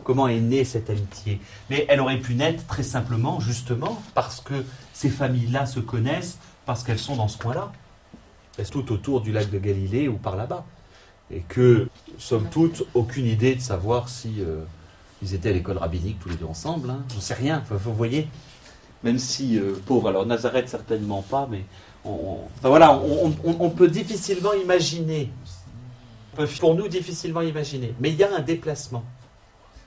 [SPEAKER 1] comment est née cette amitié. Mais elle aurait pu naître très simplement, justement, parce que ces familles-là se connaissent, parce qu'elles sont dans ce coin-là. Elles sont toutes autour du lac de Galilée ou par là-bas. Et que, somme toute, aucune idée de savoir si ils étaient à l'école rabbinique tous les deux ensemble. J'en sais rien, vous voyez. Même si, pauvre, alors Nazareth certainement pas, mais on peut difficilement imaginer. Pour nous, difficilement imaginer. Mais il y a un déplacement.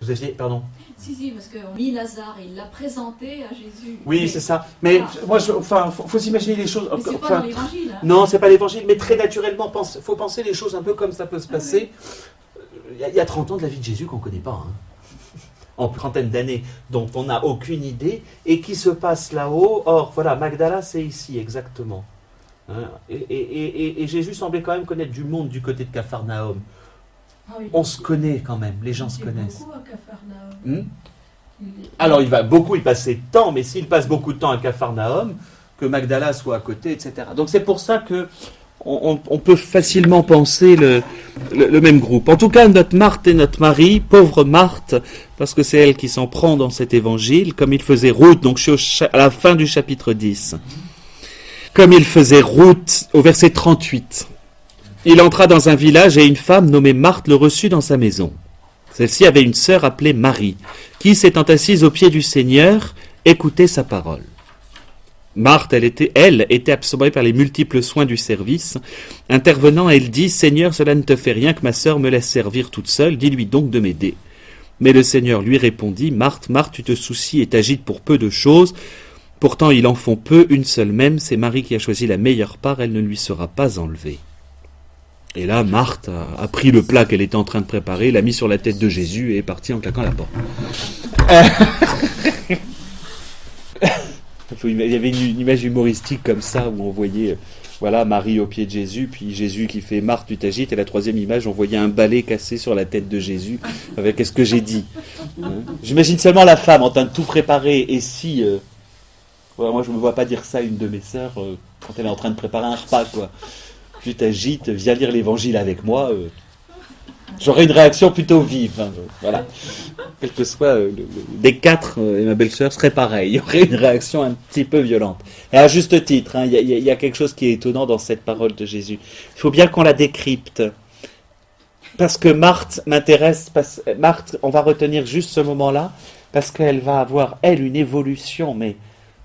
[SPEAKER 1] Vous aviez, pardon.
[SPEAKER 4] Si, parce qu'on lit Lazare, il l'a présenté à Jésus.
[SPEAKER 1] Oui, c'est ça. Mais faut s'imaginer les choses.
[SPEAKER 4] Mais c'est pas dans l'évangile.
[SPEAKER 1] Non, c'est pas l'évangile, mais très naturellement, faut penser les choses un peu comme ça peut se passer. Il y a 30 ans de la vie de Jésus qu'on ne connaît pas. En trentaine d'années, dont on n'a aucune idée, et qui se passe là-haut. Or, voilà, Magdala, c'est ici, exactement. Et Jésus semblait quand même connaître du monde du côté de Capharnaüm. On se connaît quand même, les gens se connaissent.
[SPEAKER 2] Beaucoup à Capharnaüm.
[SPEAKER 1] Alors il va beaucoup y passer de temps, mais s'il passe beaucoup de temps à Capharnaüm, que Magdala soit à côté, etc. Donc c'est pour ça que on peut facilement penser le même groupe. En tout cas, notre Marthe et notre Marie, pauvre Marthe, parce que c'est elle qui s'en prend dans cet évangile, comme il faisait route, donc je suis à la fin du chapitre 10. Comme il faisait route, au verset 38, Il entra dans un village et une femme nommée Marthe le reçut dans sa maison. Celle-ci avait une sœur appelée Marie, qui, s'étant assise aux pieds du Seigneur, écoutait sa parole. Marthe, elle était absorbée par les multiples soins du service. Intervenant, elle dit « Seigneur, cela ne te fait rien que ma sœur me laisse servir toute seule, dis-lui donc de m'aider. » Mais le Seigneur lui répondit « Marthe, Marthe, tu te soucies et t'agites pour peu de choses. Pourtant, il en faut peu, une seule même, c'est Marie qui a choisi la meilleure part, elle ne lui sera pas enlevée. » Et là, Marthe a pris le plat qu'elle était en train de préparer, l'a mis sur la tête de Jésus et est partie en claquant la porte. Il y avait une image humoristique comme ça où on voyait voilà, Marie au pied de Jésus, puis Jésus qui fait « Marthe, tu t'agites », et la troisième image, on voyait un balai cassé sur la tête de Jésus avec « Qu'est-ce que j'ai dit ?» J'imagine seulement la femme en train de tout préparer, et si... voilà, moi, je ne me vois pas dire ça à une de mes sœurs quand elle est en train de préparer un repas, quoi. Tu t'agites, viens lire l'évangile avec moi, j'aurais une réaction plutôt vive. Hein, voilà. Quel que soit des quatre, et ma belle-sœur serait pareil. Il y aurait une réaction un petit peu violente. Et à juste titre, hein, il y a quelque chose qui est étonnant dans cette parole de Jésus. Il faut bien qu'on la décrypte. Parce que Marthe m'intéresse. Marthe, on va retenir juste ce moment-là, parce qu'elle va avoir, elle, une évolution, mais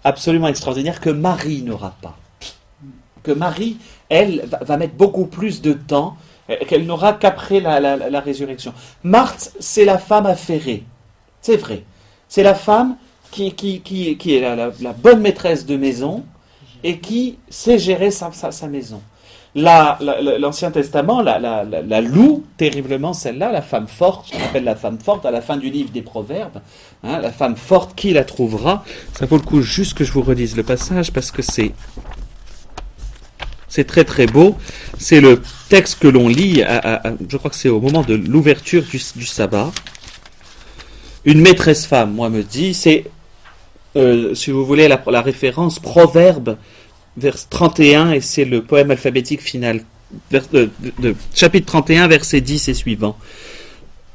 [SPEAKER 1] absolument extraordinaire, que Marie n'aura pas. Que Marie, elle, va mettre beaucoup plus de temps, qu'elle n'aura qu'après la résurrection. Marthe, c'est la femme affairée. C'est vrai. C'est la femme qui est la bonne maîtresse de maison et qui sait gérer sa maison. L'Ancien Testament la loue terriblement, celle-là, la femme forte, on appelle la femme forte à la fin du livre des Proverbes. Hein, la femme forte, qui la trouvera? Ça vaut le coup juste que je vous redise le passage parce que c'est très très beau. C'est le texte que l'on lit, je crois que c'est au moment de l'ouverture du sabbat. Une maîtresse femme, moi me dit, c'est, si vous voulez, la référence Proverbe, vers 31, et c'est le poème alphabétique final, chapitre 31, versets 10 et suivants.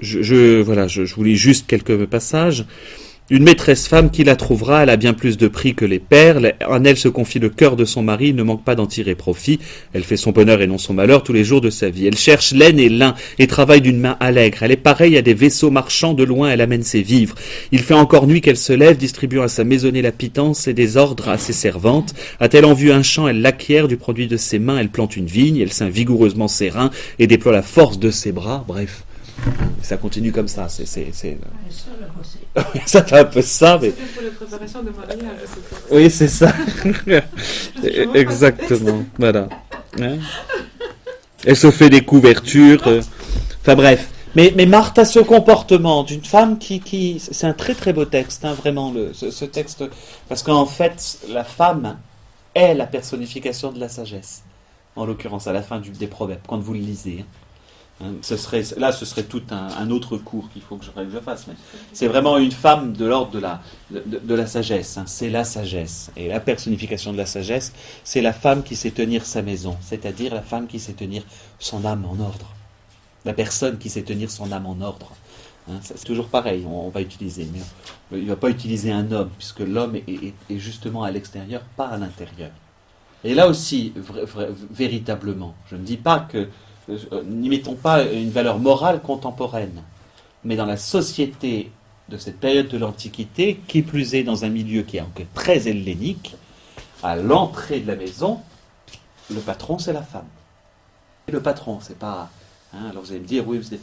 [SPEAKER 1] Je vous lis juste quelques passages. Une maîtresse femme, qui la trouvera? Elle a bien plus de prix que les perles. En elle se confie le cœur de son mari, il ne manque pas d'en tirer profit. Elle fait son bonheur et non son malheur tous les jours de sa vie. Elle cherche laine et lin et travaille d'une main allègre. Elle est pareille à des vaisseaux marchands, de loin elle amène ses vivres. Il fait encore nuit qu'elle se lève, distribuant à sa maisonnée la pitance et des ordres à ses servantes. A-t-elle en vue un champ, elle l'acquiert, du produit de ses mains, elle plante une vigne, elle ceint vigoureusement ses reins et déploie la force de ses bras. Bref. Ça continue comme ça, ça fait un peu ça, mais...
[SPEAKER 5] C'était pour les préparations de mariage.
[SPEAKER 1] Oui, c'est ça. Exactement, voilà. Hein, elle se fait des couvertures, enfin bref. Mais Marthe a ce comportement d'une femme qui... C'est un très très beau texte, hein, vraiment, ce texte, parce qu'en fait, la femme est la personnification de la sagesse, en l'occurrence, à la fin des Proverbes, quand vous le lisez, hein. Ce serait tout un autre cours qu'il faut que je fasse. Mais c'est vraiment une femme de l'ordre de la sagesse. Hein. C'est la sagesse. Et la personnification de la sagesse, c'est la femme qui sait tenir sa maison. C'est-à-dire la femme qui sait tenir son âme en ordre. La personne qui sait tenir son âme en ordre. Hein, c'est toujours pareil, on va utiliser. Mais il ne va pas utiliser un homme, puisque l'homme est justement à l'extérieur, pas à l'intérieur. Et là aussi, véritablement, je ne dis pas que... N'y mettons pas une valeur morale contemporaine, mais dans la société de cette période de l'Antiquité, qui plus est dans un milieu qui est encore très hellénique, à l'entrée de la maison, le patron c'est la femme. Et le patron, c'est pas... Hein, alors vous allez me dire, oui, c'est des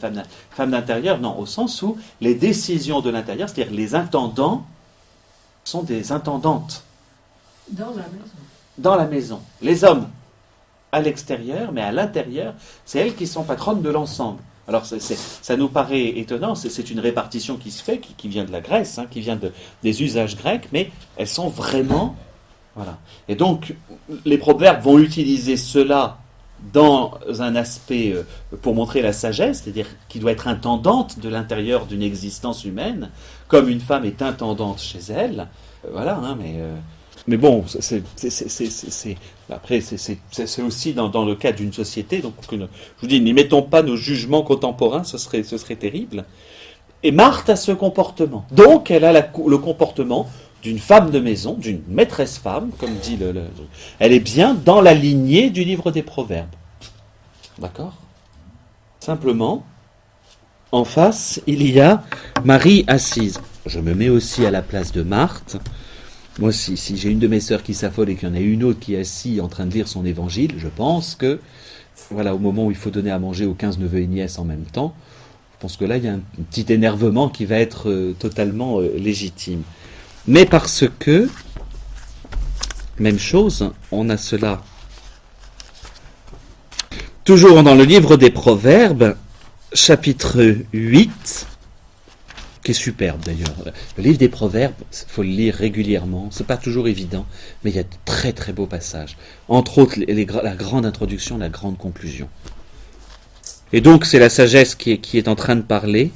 [SPEAKER 1] femmes d'intérieur. Non, au sens où les décisions de l'intérieur, c'est-à-dire les intendants, sont des intendantes.
[SPEAKER 2] Dans la maison.
[SPEAKER 1] Dans la maison. Les hommes, à l'extérieur, mais à l'intérieur, c'est elles qui sont patronnes de l'ensemble. Alors ça nous paraît étonnant, c'est une répartition qui se fait, qui vient de la Grèce, hein, qui vient des usages grecs, mais elles sont vraiment... Voilà. Et donc, les proverbes vont utiliser cela dans un aspect pour montrer la sagesse, c'est-à-dire qui doit être intendante de l'intérieur d'une existence humaine, comme une femme est intendante chez elle. Voilà, hein, mais bon, après, c'est aussi dans le cadre d'une société. Donc, je vous dis, n'y mettons pas nos jugements contemporains, ce serait terrible. Et Marthe a ce comportement. Donc, elle a le comportement d'une femme de maison, d'une maîtresse femme, comme dit elle est bien dans la lignée du livre des Proverbes. D'accord? Simplement, en face, il y a Marie assise. Je me mets aussi à la place de Marthe. Moi, si j'ai une de mes sœurs qui s'affole et qu'il y en a une autre qui est assise en train de lire son évangile, je pense que, voilà, au moment où il faut donner à manger aux 15 neveux et nièces en même temps, je pense que là, il y a un petit énervement qui va être totalement légitime. Mais parce que, même chose, on a cela. Toujours dans le livre des Proverbes, chapitre 8, qui est superbe d'ailleurs. Le livre des Proverbes, il faut le lire régulièrement, c'est pas toujours évident, mais il y a de très très beaux passages. Entre autres, la grande introduction, la grande conclusion. Et donc, c'est la sagesse qui est en train de parler.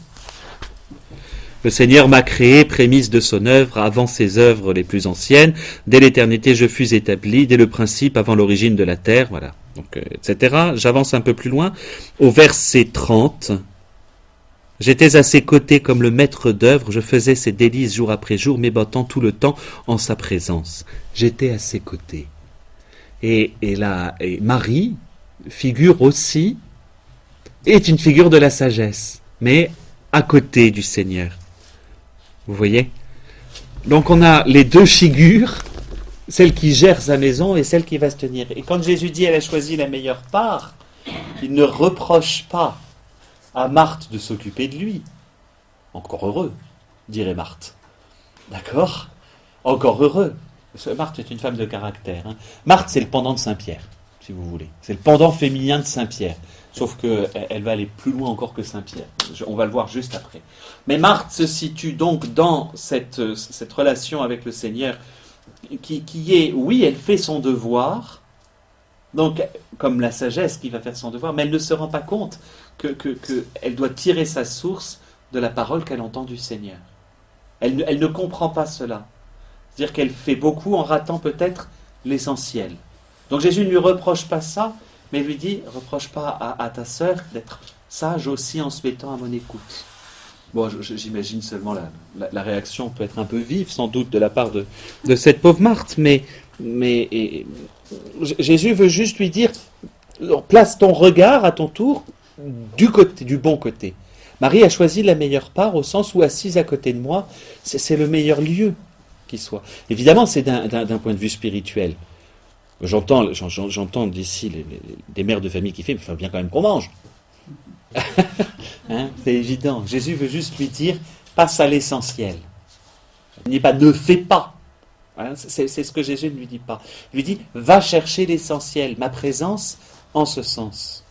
[SPEAKER 1] Le Seigneur m'a créé, prémisse de son œuvre, avant ses œuvres les plus anciennes. Dès l'éternité, je fus établi, dès le principe, avant l'origine de la terre, voilà. Donc, etc. J'avance un peu plus loin. Au verset 30, j'étais à ses côtés comme le maître d'œuvre, je faisais ses délices jour après jour, m'ébattant tout le temps en sa présence. J'étais à ses côtés. Et Marie figure aussi, est une figure de la sagesse, mais à côté du Seigneur. Vous voyez? Donc on a les deux figures, celle qui gère sa maison et celle qui va se tenir. Et quand Jésus dit elle a choisi la meilleure part, il ne reproche pas à Marthe de s'occuper de lui. Encore heureux, dirait Marthe. D'accord? Encore heureux. Marthe est une femme de caractère. Hein. Marthe, c'est le pendant de Saint-Pierre, si vous voulez. C'est le pendant féminin de Saint-Pierre. Sauf qu'elle va aller plus loin encore que Saint-Pierre. On va le voir juste après. Mais Marthe se situe donc dans cette relation avec le Seigneur qui est, oui, elle fait son devoir, donc comme la sagesse qui va faire son devoir, mais elle ne se rend pas compte qu'elle doit tirer sa source de la parole qu'elle entend du Seigneur. Elle ne comprend pas cela. C'est-à-dire qu'elle fait beaucoup en ratant peut-être l'essentiel. Donc Jésus ne lui reproche pas ça, mais lui dit, reproche pas à ta sœur d'être sage aussi en se mettant à mon écoute. Bon, j'imagine seulement la réaction peut être un peu vive, sans doute, de la part de cette pauvre Marthe, mais Jésus veut juste lui dire, place ton regard à ton tour du bon côté. Marie a choisi la meilleure part au sens où assise à côté de moi, c'est le meilleur lieu qui soit. Évidemment, c'est d'un point de vue spirituel. J'entends d'ici des mères de famille qui font, mais il faut bien quand même qu'on mange. Hein, c'est évident. Jésus veut juste lui dire, passe à l'essentiel. Il ne dit pas, ne fais pas. Hein, c'est ce que Jésus ne lui dit pas. Il lui dit, va chercher l'essentiel, ma présence en ce sens.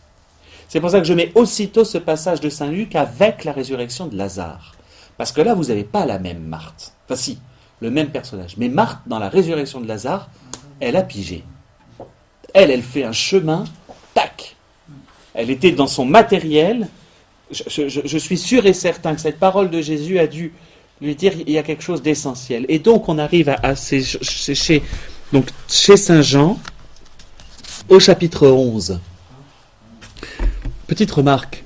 [SPEAKER 1] C'est pour ça que je mets aussitôt ce passage de Saint Luc avec la résurrection de Lazare. Parce que là, vous n'avez pas la même Marthe. Enfin si, le même personnage. Mais Marthe, dans la résurrection de Lazare, elle a pigé. Elle fait un chemin, tac. Elle était dans son matériel. Je suis sûr et certain que cette parole de Jésus a dû lui dire il y a quelque chose d'essentiel. Et donc on arrive chez Saint Jean, au chapitre 11. Petite remarque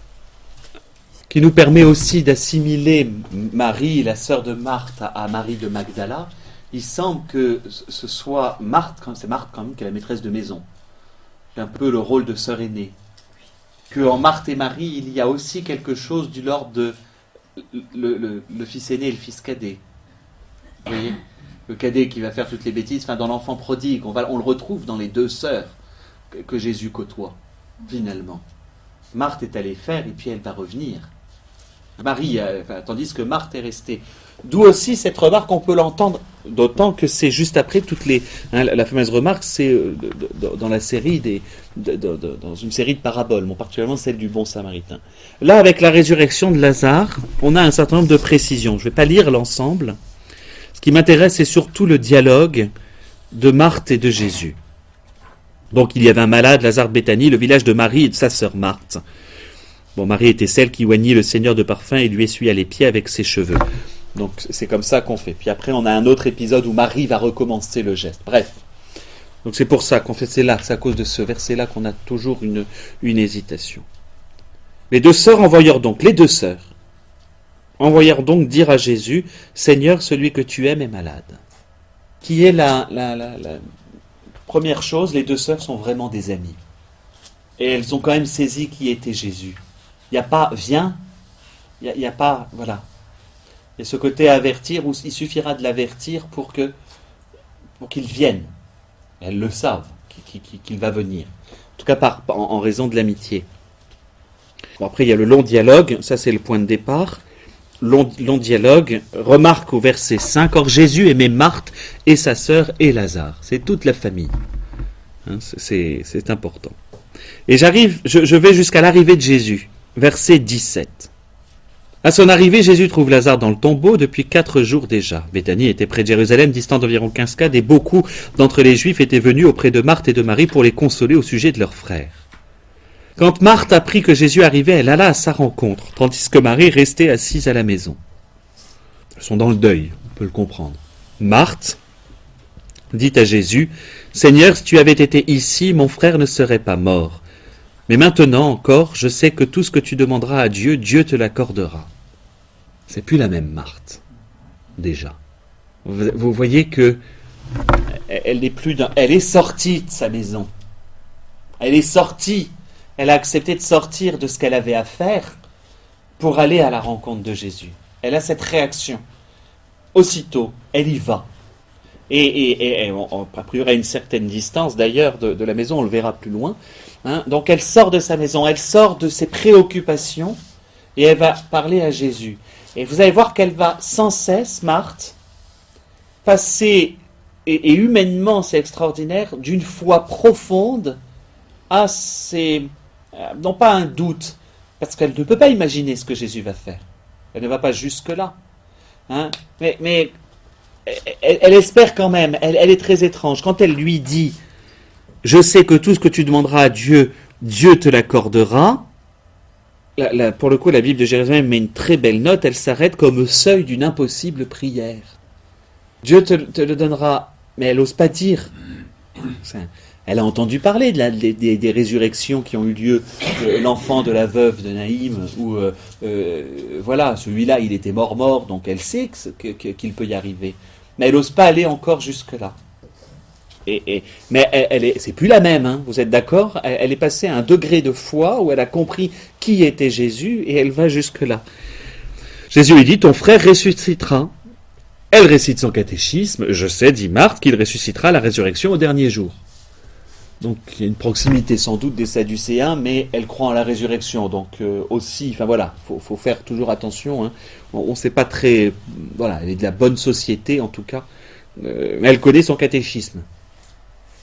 [SPEAKER 1] qui nous permet aussi d'assimiler Marie, la sœur de Marthe, à Marie de Magdala. Il semble que ce soit Marthe, c'est Marthe quand même qui est la maîtresse de maison. C'est un peu le rôle de sœur aînée. Qu'en Marthe et Marie, il y a aussi quelque chose du l'ordre de le fils aîné et le fils cadet. Vous voyez? Le cadet qui va faire toutes les bêtises, enfin dans l'enfant prodigue, on le retrouve dans les deux sœurs que Jésus côtoie, finalement. Marthe est allée faire et puis elle va revenir. Marie, tandis que Marthe est restée. D'où aussi cette remarque, on peut l'entendre, d'autant que c'est juste après la fameuse remarque, c'est dans la série dans une série de paraboles, particulièrement celle du bon samaritain. Là, avec la résurrection de Lazare, on a un certain nombre de précisions. Je ne vais pas lire l'ensemble. Ce qui m'intéresse, c'est surtout le dialogue de Marthe et de Jésus. Donc, il y avait un malade, Lazare de Béthanie, le village de Marie et de sa sœur Marthe. Bon, Marie était celle qui oignit le Seigneur de parfum et lui essuya les pieds avec ses cheveux. Donc c'est comme ça qu'on fait. Puis après, on a un autre épisode où Marie va recommencer le geste. Bref. Donc c'est pour ça qu'on fait, c'est à cause de ce verset-là qu'on a toujours une hésitation. Les deux sœurs envoyèrent donc dire à Jésus, Seigneur, celui que tu aimes est malade. Qui est la première chose, les deux sœurs sont vraiment des amies. Et elles ont quand même saisi qui était Jésus. Il n'y a pas viens, il n'y a pas, voilà. Il y a ce côté avertir où il suffira de l'avertir pour qu'il vienne. Elles le savent, qu'il va venir. En tout cas en raison de l'amitié. Bon, après il y a le long dialogue, ça c'est le point de départ. Long dialogue, remarque au verset 5, or Jésus aimait Marthe et sa sœur et Lazare. C'est toute la famille. Hein, c'est important. Et je vais jusqu'à l'arrivée de Jésus, verset 17. À son arrivée, Jésus trouve Lazare dans le tombeau depuis 4 jours déjà. Béthanie était près de Jérusalem, distant d'environ 15 cadres, et beaucoup d'entre les Juifs étaient venus auprès de Marthe et de Marie pour les consoler au sujet de leur frère. Quand Marthe apprit que Jésus arrivait, elle alla à sa rencontre, tandis que Marie restait assise à la maison. Elles sont dans le deuil, on peut le comprendre. Marthe dit à Jésus, « Seigneur, si tu avais été ici, mon frère ne serait pas mort. Mais maintenant encore, je sais que tout ce que tu demanderas à Dieu, Dieu te l'accordera. » C'est plus la même Marthe, déjà. Vous voyez que elle est sortie de sa maison. Elle est sortie. Elle a accepté de sortir de ce qu'elle avait à faire pour aller à la rencontre de Jésus. Elle a cette réaction. Aussitôt, elle y va. Et a priori à une certaine distance d'ailleurs de la maison, on le verra plus loin. Hein. Donc elle sort de sa maison, elle sort de ses préoccupations et elle va parler à Jésus. Et vous allez voir qu'elle va sans cesse, Marthe, passer, et humainement c'est extraordinaire, d'une foi profonde à non pas un doute, parce qu'elle ne peut pas imaginer ce que Jésus va faire. Elle ne va pas jusque-là. Hein. Mais elle espère quand même, elle est très étrange. Quand elle lui dit « Je sais que tout ce que tu demanderas à Dieu, Dieu te l'accordera », pour le coup, la Bible de Jérusalem met une très belle note, elle s'arrête comme au seuil d'une impossible prière. Dieu te le donnera, mais elle n'ose pas dire. Elle a entendu parler des résurrections qui ont eu lieu, l'enfant de la veuve de Naïm, où voilà, celui-là, il était mort, donc elle sait qu'il peut y arriver. Mais elle n'ose pas aller encore jusque-là. Mais c'est plus la même, hein, vous êtes d'accord ? Elle est passée à un degré de foi où elle a compris qui était Jésus et elle va jusque-là. Jésus lui dit, ton frère ressuscitera. Elle récite son catéchisme. Je sais, dit Marthe, qu'il ressuscitera à la résurrection au dernier jour. Donc il y a une proximité sans doute des Sadducéens, mais elle croit en la résurrection. Donc aussi, enfin voilà, faut faire toujours attention. Hein. On ne sait pas très, voilà, elle est de la bonne société en tout cas, mais elle connaît son catéchisme.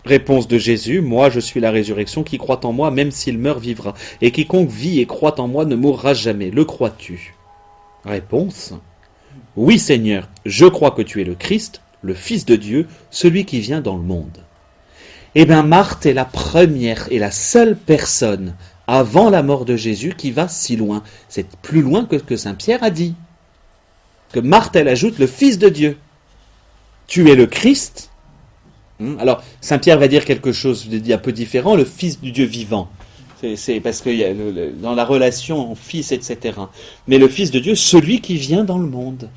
[SPEAKER 1] Réponse de Jésus, moi je suis la résurrection, qui croit en moi, même s'il meurt, vivra. Et quiconque vit et croit en moi ne mourra jamais. Le crois-tu ? Réponse, oui Seigneur, je crois que tu es le Christ, le Fils de Dieu, celui qui vient dans le monde. Eh bien Marthe est la première et la seule personne avant la mort de Jésus qui va si loin. C'est plus loin que ce que Saint Pierre a dit. Que Marthe, elle ajoute le Fils de Dieu. Tu es le Christ. Alors, Saint Pierre va dire quelque chose de un peu différent, le Fils du Dieu vivant. C'est parce qu'il y a dans la relation fils, etc. Mais le Fils de Dieu, celui qui vient dans le monde.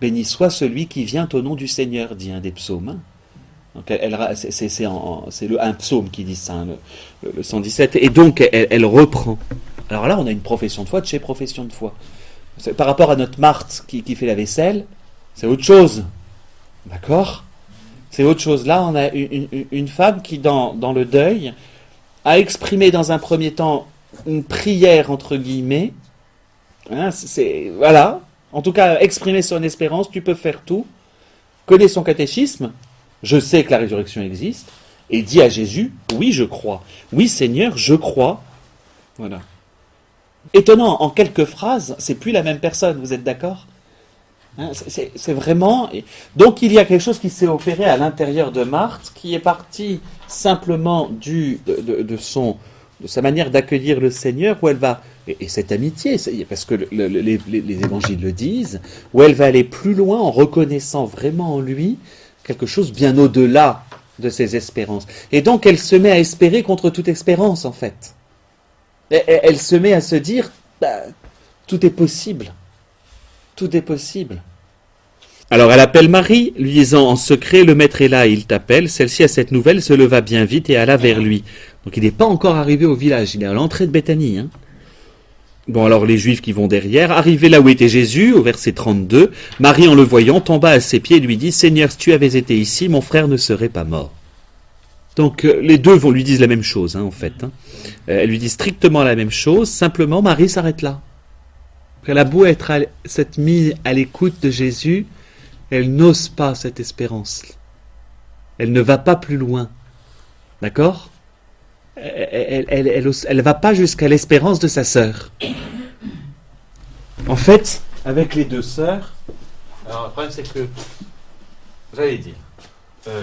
[SPEAKER 1] Béni soit celui qui vient au nom du Seigneur, dit un des psaumes. Donc c'est un psaume qui dit ça, hein, le 117. Et donc, elle reprend. Alors là, on a une profession de foi de chez profession de foi. Par rapport à notre Marthe qui fait la vaisselle, c'est autre chose. D'accord ? C'est autre chose. Là, on a une femme qui, dans le deuil, a exprimé dans un premier temps une prière, entre guillemets. Hein, voilà. En tout cas, exprimer son espérance, tu peux faire tout. Connais son catéchisme. Je sais que la résurrection existe. Et dit à Jésus, oui, je crois. Oui, Seigneur, je crois. Voilà. Étonnant, en quelques phrases, c'est plus la même personne, vous êtes d'accord ? Hein, c'est vraiment... Donc il y a quelque chose qui s'est opéré à l'intérieur de Marthe, qui est parti simplement de sa manière d'accueillir le Seigneur, où elle va... Et cette amitié, parce que les évangiles le disent, où elle va aller plus loin en reconnaissant vraiment en lui quelque chose bien au-delà de ses espérances. Et donc elle se met à espérer contre toute espérance, en fait. Elle se met à se dire, tout est possible. Tout est possible. Alors elle appelle Marie, lui disant en secret, le maître est là, il t'appelle. Celle-ci, à cette nouvelle, se leva bien vite et alla vers lui. Donc il n'est pas encore arrivé au village, il est à l'entrée de Béthanie. Hein. Bon, alors les Juifs qui vont derrière, arrivé là où était Jésus, au verset 32, Marie en le voyant tomba à ses pieds et lui dit « Seigneur, si tu avais été ici, mon frère ne serait pas mort. » Donc les deux lui disent la même chose, en fait. Hein. Elle lui dit strictement la même chose, simplement Marie s'arrête là. Elle a beau être cette mise à l'écoute de Jésus, elle n'ose pas cette espérance. Elle ne va pas plus loin. D'accord ? Elle va pas jusqu'à l'espérance de sa sœur. En fait, avec les deux sœurs, alors le problème c'est que, j'allais dire,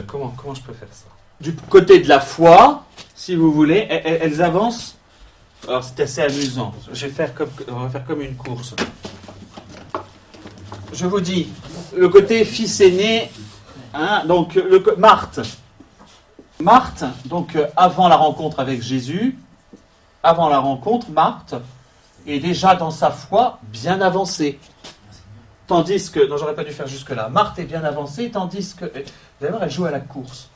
[SPEAKER 1] comment je peux faire ça ? Du côté de la foi, si vous voulez, elles avancent. Alors c'est assez amusant. On va faire comme une course. Je vous dis, le côté fils aîné, hein, donc Marthe, donc avant la rencontre avec Jésus, Marthe est déjà dans sa foi bien avancée. Tandis que, non, j'aurais pas dû faire jusque-là. Marthe est bien avancée, tandis que, d'ailleurs, elle joue à la course.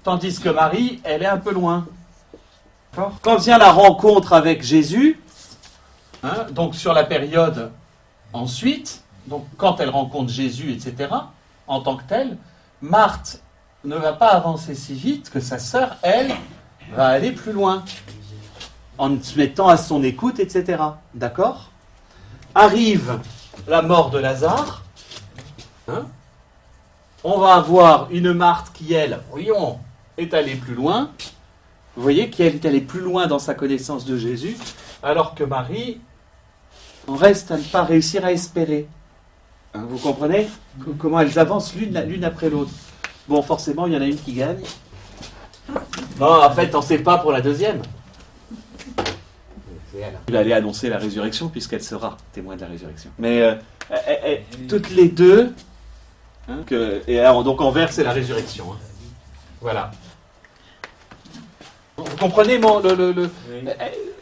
[SPEAKER 1] Tandis que Marie, elle est un peu loin. Quand vient la rencontre avec Jésus, hein, donc sur la période ensuite, donc quand elle rencontre Jésus, etc., en tant que telle, Marthe ne va pas avancer si vite que sa sœur, elle, va aller plus loin, en se mettant à son écoute, etc. D'accord ? Arrive la mort de Lazare, hein ? On va avoir une Marthe qui, elle, voyons, est allée plus loin. Vous voyez qu'elle est allée plus loin dans sa connaissance de Jésus, alors que Marie en reste à ne pas réussir à espérer. Hein, vous comprenez comment elles avancent l'une après l'autre. Bon, forcément, il y en a une qui gagne. Non, en fait, on ne sait pas pour la deuxième. C'est elle. Il allait annoncer la résurrection, puisqu'elle sera témoin de la résurrection. Mais toutes les deux, hein, et alors, donc en vert, c'est la résurrection. Hein. Voilà. Vous comprenez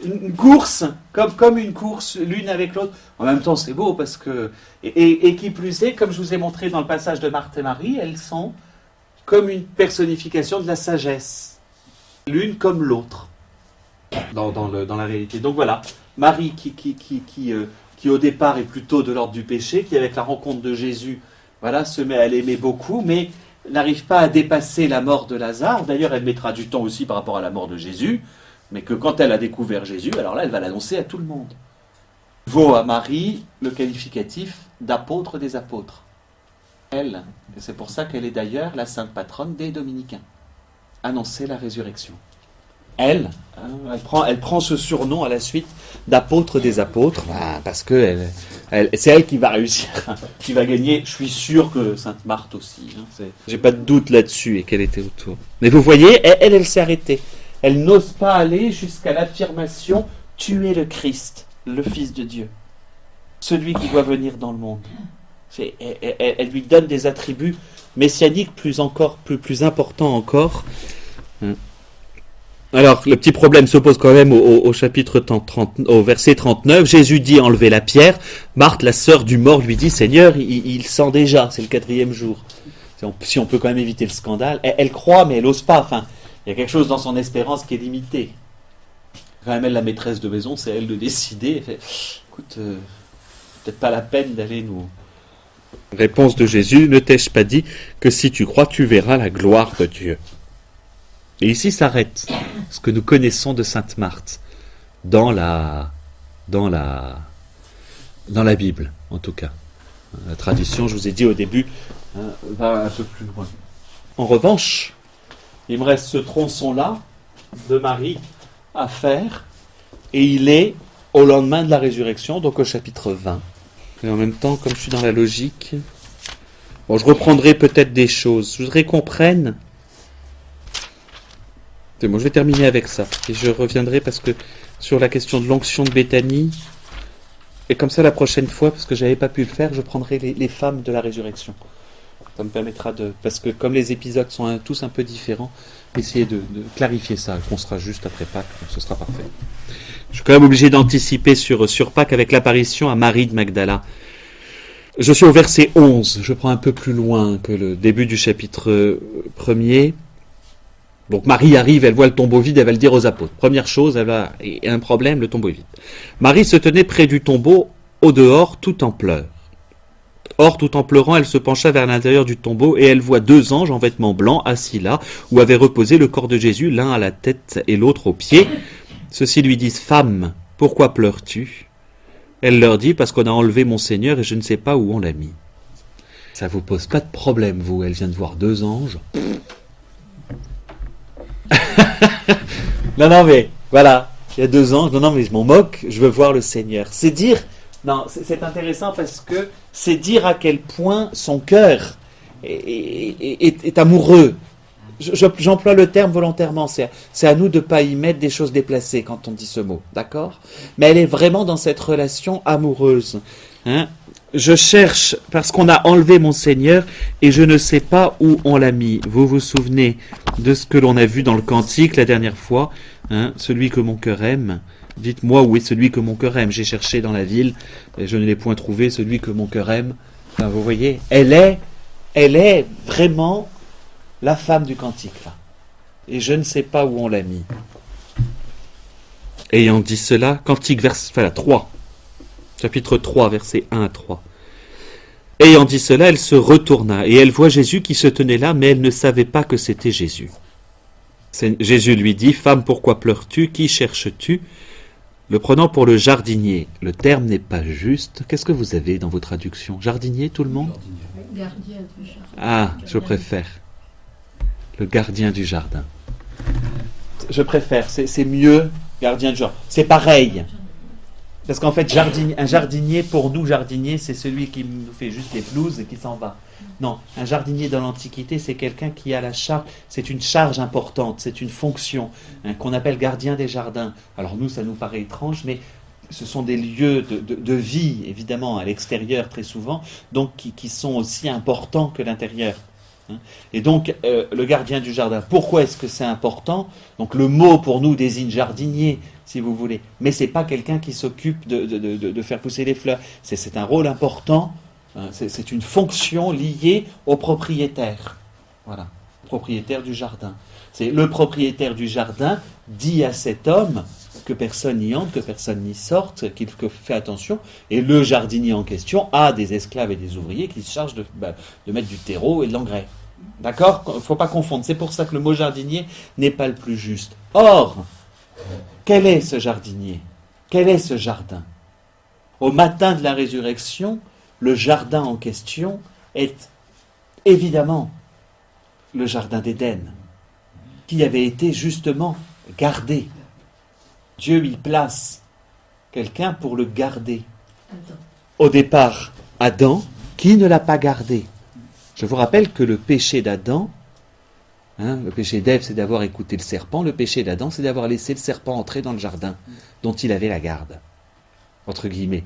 [SPEAKER 1] une course, comme une course l'une avec l'autre. En même temps, c'est beau parce que... Et qui plus est, comme je vous ai montré dans le passage de Marthe et Marie, elles sont comme une personnification de la sagesse. L'une comme l'autre. Dans la réalité. Donc voilà, Marie qui au départ est plutôt de l'ordre du péché, qui avec la rencontre de Jésus, voilà, se met à l'aimer beaucoup, mais n'arrive pas à dépasser la mort de Lazare. D'ailleurs, elle mettra du temps aussi par rapport à la mort de Jésus, mais que quand elle a découvert Jésus, alors là, elle va l'annoncer à tout le monde. Vaut à Marie le qualificatif d'apôtre des apôtres. Elle, et c'est pour ça qu'elle est d'ailleurs la sainte patronne des Dominicains. Annoncer la résurrection. Elle prend ce surnom à la suite d'apôtre des apôtres, parce que c'est elle qui va réussir, qui va gagner. Je suis sûr que Sainte Marthe aussi. J'ai pas de doute là-dessus et qu'elle était autour. Mais vous voyez, elle s'est arrêtée. Elle n'ose pas aller jusqu'à l'affirmation « Tu es le Christ, le Fils de Dieu, celui qui doit venir dans le monde ». Elle lui donne des attributs messianiques plus importants encore. Alors, le petit problème se pose quand même au chapitre 30, au verset 39. Jésus dit enlever la pierre. Marthe, la sœur du mort, lui dit Seigneur, il sent déjà, c'est le 4e jour. Si on peut quand même éviter le scandale. Elle croit, mais elle n'ose pas. Enfin, il y a quelque chose dans son espérance qui est limité. Quand même, elle, la maîtresse de maison, c'est elle de décider. Elle fait, écoute, peut-être pas la peine d'aller nous. Réponse de Jésus, ne t'ai-je pas dit que si tu crois, tu verras la gloire de Dieu. Et ici s'arrête ce que nous connaissons de Sainte Marthe dans la Bible, en tout cas. La tradition, je vous ai dit au début, va un peu plus loin. En revanche, il me reste ce tronçon-là de Marie à faire, et il est au lendemain de la résurrection, donc au chapitre 20. Et en même temps, comme je suis dans la logique, bon, je reprendrai peut-être des choses. Je voudrais qu'on prenne... C'est bon, je vais terminer avec ça. Et je reviendrai parce que sur la question de l'onction de Béthanie, et comme ça la prochaine fois, parce que je n'avais pas pu le faire, je prendrai les femmes de la résurrection. Ça me permettra de... Parce que comme les épisodes sont tous un peu différents, essayer de clarifier ça, qu'on sera juste après Pâques, donc ce sera parfait. Je suis quand même obligé d'anticiper sur Pâques avec l'apparition à Marie de Magdala. Je suis au verset 11, je prends un peu plus loin que le début du chapitre 1er. Donc Marie arrive, elle voit le tombeau vide, elle va le dire aux apôtres. Première chose, elle a un problème, le tombeau est vide. Marie se tenait près du tombeau, au dehors, tout en pleurs. Or, tout en pleurant, elle se pencha vers l'intérieur du tombeau et elle voit 2 anges en vêtements blancs assis là, où avait reposé le corps de Jésus, l'un à la tête et l'autre aux pieds. Ceux-ci lui disent « Femme, pourquoi pleures-tu » Elle leur dit « Parce qu'on a enlevé mon Seigneur et je ne sais pas où on l'a mis. » Ça vous pose pas de problème, vous. Elle vient de voir 2 anges. Non, mais voilà, il y a 2 anges. Non, mais je m'en moque, je veux voir le Seigneur. C'est dire, non, c'est intéressant parce que c'est dire à quel point son cœur est amoureux. J'emploie le terme volontairement, c'est à nous de ne pas y mettre des choses déplacées quand on dit ce mot, d'accord ? Mais elle est vraiment dans cette relation amoureuse. Hein ? Je cherche parce qu'on a enlevé mon Seigneur et je ne sais pas où on l'a mis. Vous vous souvenez de ce que l'on a vu dans le cantique la dernière fois, hein, celui que mon cœur aime. Dites-moi où est celui que mon cœur aime. J'ai cherché dans la ville et je ne l'ai point trouvé, celui que mon cœur aime. Enfin, vous voyez, elle est vraiment la femme du cantique là. Et je ne sais pas où on l'a mis. Ayant dit cela, cantique 3. Chapitre 3, versets 1 à 3. Ayant dit cela, elle se retourna, et elle voit Jésus qui se tenait là, mais elle ne savait pas que c'était Jésus. Jésus lui dit, « Femme, pourquoi pleures-tu? Qui cherches-tu » Le prenant pour le jardinier. Le terme n'est pas juste. Qu'est-ce que vous avez dans vos traductions? Jardinier, tout le monde?
[SPEAKER 2] Gardien du jardin.
[SPEAKER 1] Ah, je préfère. Le gardien du jardin. Je préfère, c'est mieux, gardien du jardin. C'est pareil. Parce qu'en fait, un jardinier, pour nous, jardinier, c'est celui qui nous fait juste les pelouses et qui s'en va. Non, un jardinier dans l'Antiquité, c'est quelqu'un qui a la charge, c'est une charge importante, c'est une fonction, hein, qu'on appelle gardien des jardins. Alors nous, ça nous paraît étrange, mais ce sont des lieux de vie, évidemment, à l'extérieur très souvent, donc qui sont aussi importants que l'intérieur. Hein. Et donc, le gardien du jardin, pourquoi est-ce que c'est important? Donc le mot pour nous désigne jardinier, si vous voulez, mais c'est pas quelqu'un qui s'occupe de faire pousser les fleurs. C'est un rôle important, hein, c'est une fonction liée au propriétaire. Voilà, propriétaire du jardin. C'est le propriétaire du jardin dit à cet homme que personne n'y entre, que personne n'y sorte, qu'il fait attention, et le jardinier en question a des esclaves et des ouvriers qui se chargent de mettre du terreau et de l'engrais. D'accord ? Il ne faut pas confondre. C'est pour ça que le mot jardinier n'est pas le plus juste. Or, quel est ce jardinier? Quel est ce jardin? Au matin de la résurrection, le jardin en question est évidemment le jardin d'Éden, qui avait été justement gardé. Dieu y place quelqu'un pour le garder.
[SPEAKER 2] Adam.
[SPEAKER 1] Au départ, Adam, qui ne l'a pas gardé. Je vous rappelle que le péché d'Adam, le péché d'Ève, c'est d'avoir écouté le serpent. Le péché d'Adam, c'est d'avoir laissé le serpent entrer dans le jardin dont il avait la garde, entre guillemets.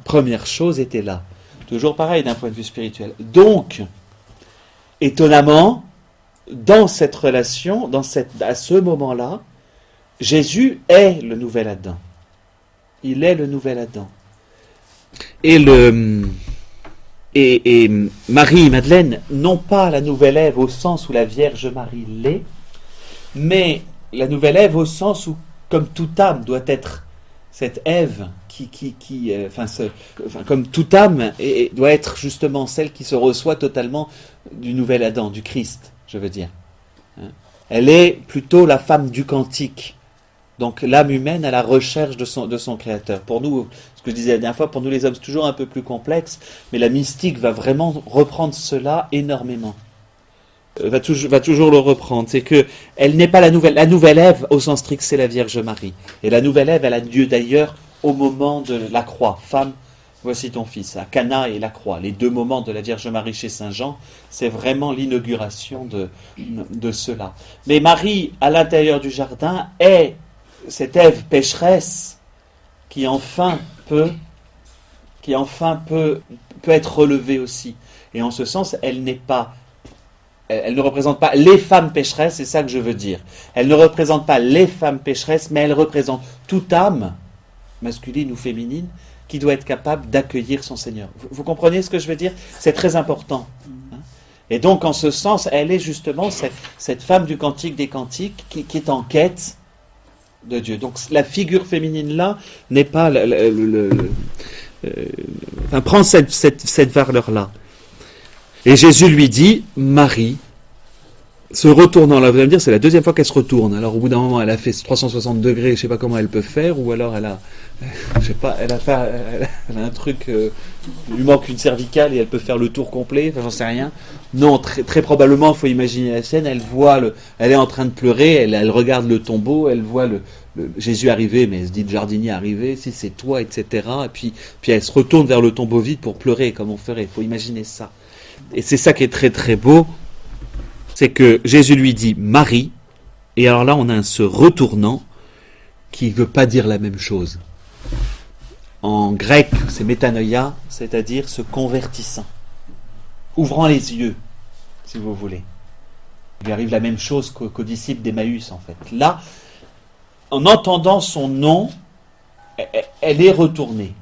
[SPEAKER 1] Première chose était là. Toujours pareil d'un point de vue spirituel. Donc, étonnamment, dans cette relation, à ce moment-là, Jésus est le nouvel Adam. Il est le nouvel Adam. Et Marie et Madeleine n'ont pas la nouvelle Ève au sens où la Vierge Marie l'est, mais la nouvelle Ève au sens où, comme toute âme doit être cette Ève comme toute âme doit être justement celle qui se reçoit totalement du nouvel Adam, du Christ, je veux dire. Elle est plutôt la femme du cantique. Donc l'âme humaine à la recherche de son créateur. Pour nous, ce que je disais la dernière fois, pour nous les hommes c'est toujours un peu plus complexe, mais la mystique va vraiment reprendre cela énormément. Va toujours le reprendre. C'est que elle n'est pas la nouvelle Ève au sens strict, c'est la Vierge Marie. Et la nouvelle Ève, elle a lieu d'ailleurs au moment de la croix. Femme, voici ton fils. À Cana et la croix. Les 2 moments de la Vierge Marie chez Saint Jean, c'est vraiment l'inauguration de cela. Mais Marie, à l'intérieur du jardin, est cette Ève pécheresse qui enfin peut être relevée aussi. Et en ce sens, elle ne représente pas les femmes pécheresses, c'est ça que je veux dire. Elle ne représente pas les femmes pécheresses, mais elle représente toute âme, masculine ou féminine, qui doit être capable d'accueillir son Seigneur. Vous comprenez ce que je veux dire? C'est très important. Et donc, en ce sens, elle est justement cette femme du Cantique des Cantiques qui est en quête de Dieu. Donc, la figure féminine là n'est pas prend cette valeur-là. Et Jésus lui dit, Marie, se retournant là, vous allez me dire, c'est la deuxième fois qu'elle se retourne. Alors, au bout d'un moment, elle a fait 360 degrés, je sais pas comment elle peut faire, ou alors elle a, je sais pas, elle a un truc, il lui manque une cervicale et elle peut faire le tour complet, enfin, j'en sais rien. Non, très probablement, il faut imaginer la scène, elle est en train de pleurer, elle regarde le tombeau, elle voit le Jésus arriver, mais elle se dit, le jardinier arrivé, si c'est toi, etc. Et puis elle se retourne vers le tombeau vide pour pleurer, comme on ferait, il faut imaginer ça. Et c'est ça qui est très très beau, c'est que Jésus lui dit Marie, et alors là on a un se retournant qui ne veut pas dire la même chose. En grec, c'est métanoïa, c'est-à-dire se convertissant, ouvrant les yeux, si vous voulez. Il lui arrive la même chose qu'aux disciples d'Emmaüs, en fait. Là, en entendant son nom, elle est retournée.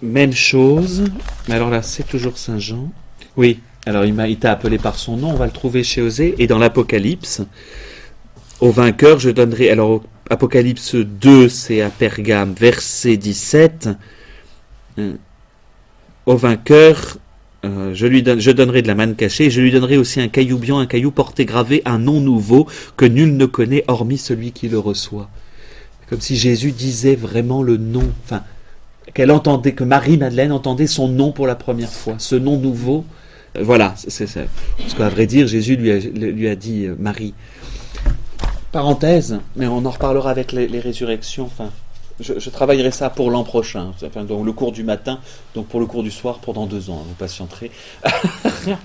[SPEAKER 1] Même chose, mais alors là, c'est toujours Saint Jean. Oui, alors il t'a appelé par son nom, on va le trouver chez Osée, et dans l'Apocalypse, au vainqueur, je donnerai... Alors, Apocalypse 2, c'est à Pergame, verset 17. Au vainqueur, je donnerai de la manne cachée, je lui donnerai aussi un caillou blanc, un caillou porté gravé, un nom nouveau que nul ne connaît, hormis celui qui le reçoit. Comme si Jésus disait vraiment le nom, enfin, qu'elle entendait, que Marie-Madeleine entendait son nom pour la première fois, ce nom nouveau. Voilà, c'est ça. Parce qu'à vrai dire, Jésus lui a dit Marie. Parenthèse, mais on en reparlera avec les résurrections. Enfin, je travaillerai ça pour l'an prochain. Enfin, donc le cours du matin, donc pour le cours du soir, pendant 2 ans. Vous patienterez. On ne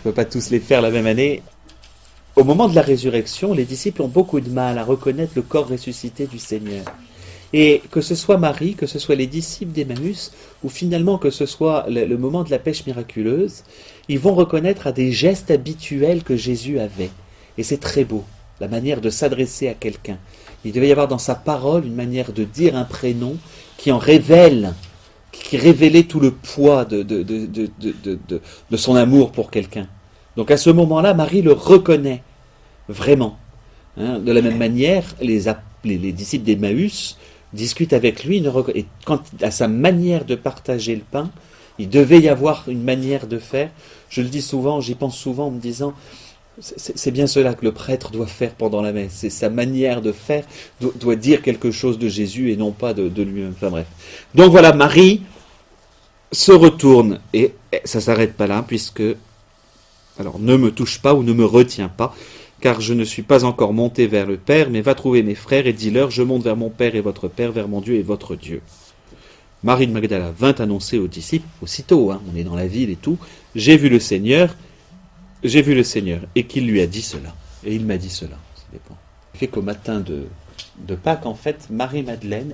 [SPEAKER 1] peut pas tous les faire la même année. Au moment de la résurrection, les disciples ont beaucoup de mal à reconnaître le corps ressuscité du Seigneur. Et que ce soit Marie, que ce soit les disciples d'Emmaüs, ou finalement que ce soit le moment de la pêche miraculeuse, ils vont reconnaître à des gestes habituels que Jésus avait. Et c'est très beau, la manière de s'adresser à quelqu'un. Il devait y avoir dans sa parole une manière de dire un prénom qui en révèle, qui révélait tout le poids de son amour pour quelqu'un. Donc à ce moment-là, Marie le reconnaît, vraiment. De la même manière, les disciples d'Emmaüs discutent avec lui, et quant à sa manière de partager le pain, il devait y avoir une manière de faire. Je le dis souvent, j'y pense souvent en me disant, c'est bien cela que le prêtre doit faire pendant la messe. C'est sa manière de faire, doit dire quelque chose de Jésus et non pas de lui-même. Enfin bref. Donc voilà, Marie se retourne, et ça ne s'arrête pas là, puisque, alors ne me touche pas ou ne me retiens pas, car je ne suis pas encore monté vers le Père, mais va trouver mes frères et dis-leur, je monte vers mon Père et votre Père, vers mon Dieu et votre Dieu. Marie de Magdala vint annoncer aux disciples, aussitôt, on est dans la ville et tout, j'ai vu le Seigneur, et qu'il lui a dit cela. Et il m'a dit cela, ça dépend. Ce qui fait qu'au matin de Pâques, en fait, Marie-Madeleine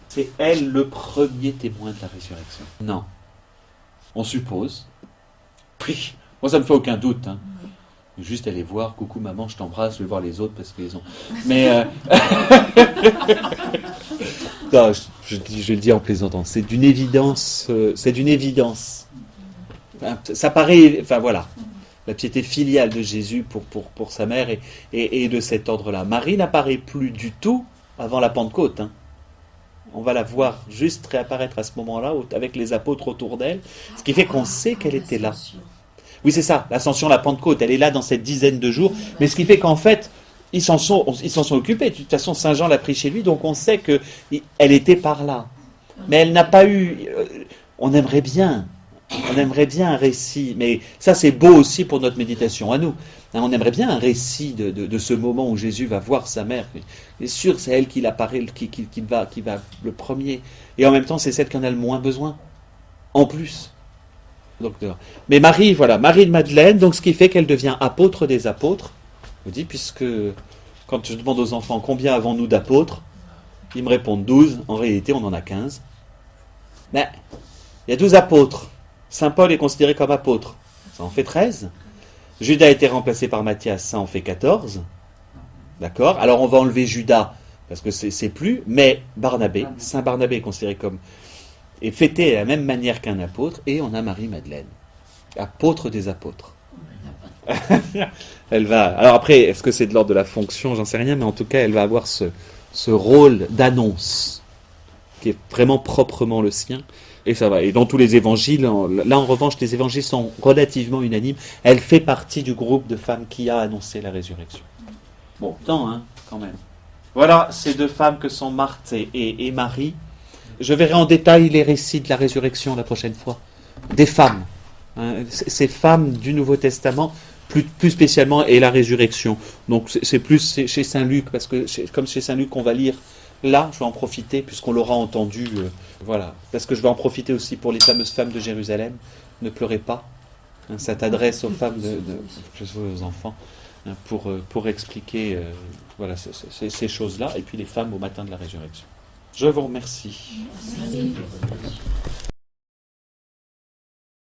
[SPEAKER 1] c'est elle le premier témoin de la résurrection. Non. On suppose. Oui, moi ça me fait aucun doute, Juste aller voir, coucou maman, je t'embrasse, je vais voir les autres parce qu'ils ont... Mais... non, je le dis en plaisantant, c'est d'une évidence. Ça paraît... Enfin voilà, la piété filiale de Jésus pour sa mère et de cet ordre-là. Marie n'apparaît plus du tout avant la Pentecôte. On va la voir juste réapparaître à ce moment-là avec les apôtres autour d'elle, ce qui fait qu'on sait qu'elle était là. Oui, c'est ça, l'ascension, la Pentecôte, elle est là dans cette dizaine de jours, mais ce qui fait qu'en fait, ils s'en sont occupés. De toute façon, Saint Jean l'a pris chez lui, donc on sait qu'elle était par là. Mais elle n'a pas eu... On aimerait bien un récit, mais ça c'est beau aussi pour notre méditation à nous. On aimerait bien un récit de ce moment où Jésus va voir sa mère. Bien sûr, c'est elle qui l'apparaît, qui va le premier. Et en même temps, c'est celle qui en a le moins besoin. En plus. Donc, mais Marie de Madeleine, donc ce qui fait qu'elle devient apôtre des apôtres. Je vous dis, puisque quand je demande aux enfants combien avons-nous d'apôtres, ils me répondent 12, en réalité on en a 15. Mais il y a 12 apôtres. Saint Paul est considéré comme apôtre. Ça en fait 13. Judas a été remplacé par Matthias, ça en fait 14. D'accord ? Alors on va enlever Judas, parce que c'est plus, mais Barnabé, Saint Barnabé est considéré comme, est fêté de la même manière qu'un apôtre, et on a Marie-Madeleine. apôtre des apôtres. Elle va. Alors après, est-ce que c'est de l'ordre de la fonction? J'en sais rien, mais en tout cas, elle va avoir ce rôle d'annonce qui est vraiment proprement le sien. Et ça va. Et dans tous les évangiles, là en revanche, les évangiles sont relativement unanimes. Elle fait partie du groupe de femmes qui a annoncé la résurrection. Bon, tant, hein, quand même. Voilà ces deux femmes que sont Marthe et Marie. Je verrai en détail les récits de la résurrection la prochaine fois. Des femmes. Hein, ces femmes du Nouveau Testament, plus spécialement, et la résurrection. Donc c'est plus chez Saint Luc, parce que comme chez Saint Luc, on va lire. Là, je vais en profiter, puisqu'on l'aura entendu, voilà. Parce que je vais en profiter aussi pour les fameuses femmes de Jérusalem. Ne pleurez pas. Hein, ça t'adresse aux femmes aux enfants, hein, pour expliquer voilà, ces choses-là, et puis les femmes au matin de la résurrection. Je vous remercie.
[SPEAKER 2] Merci.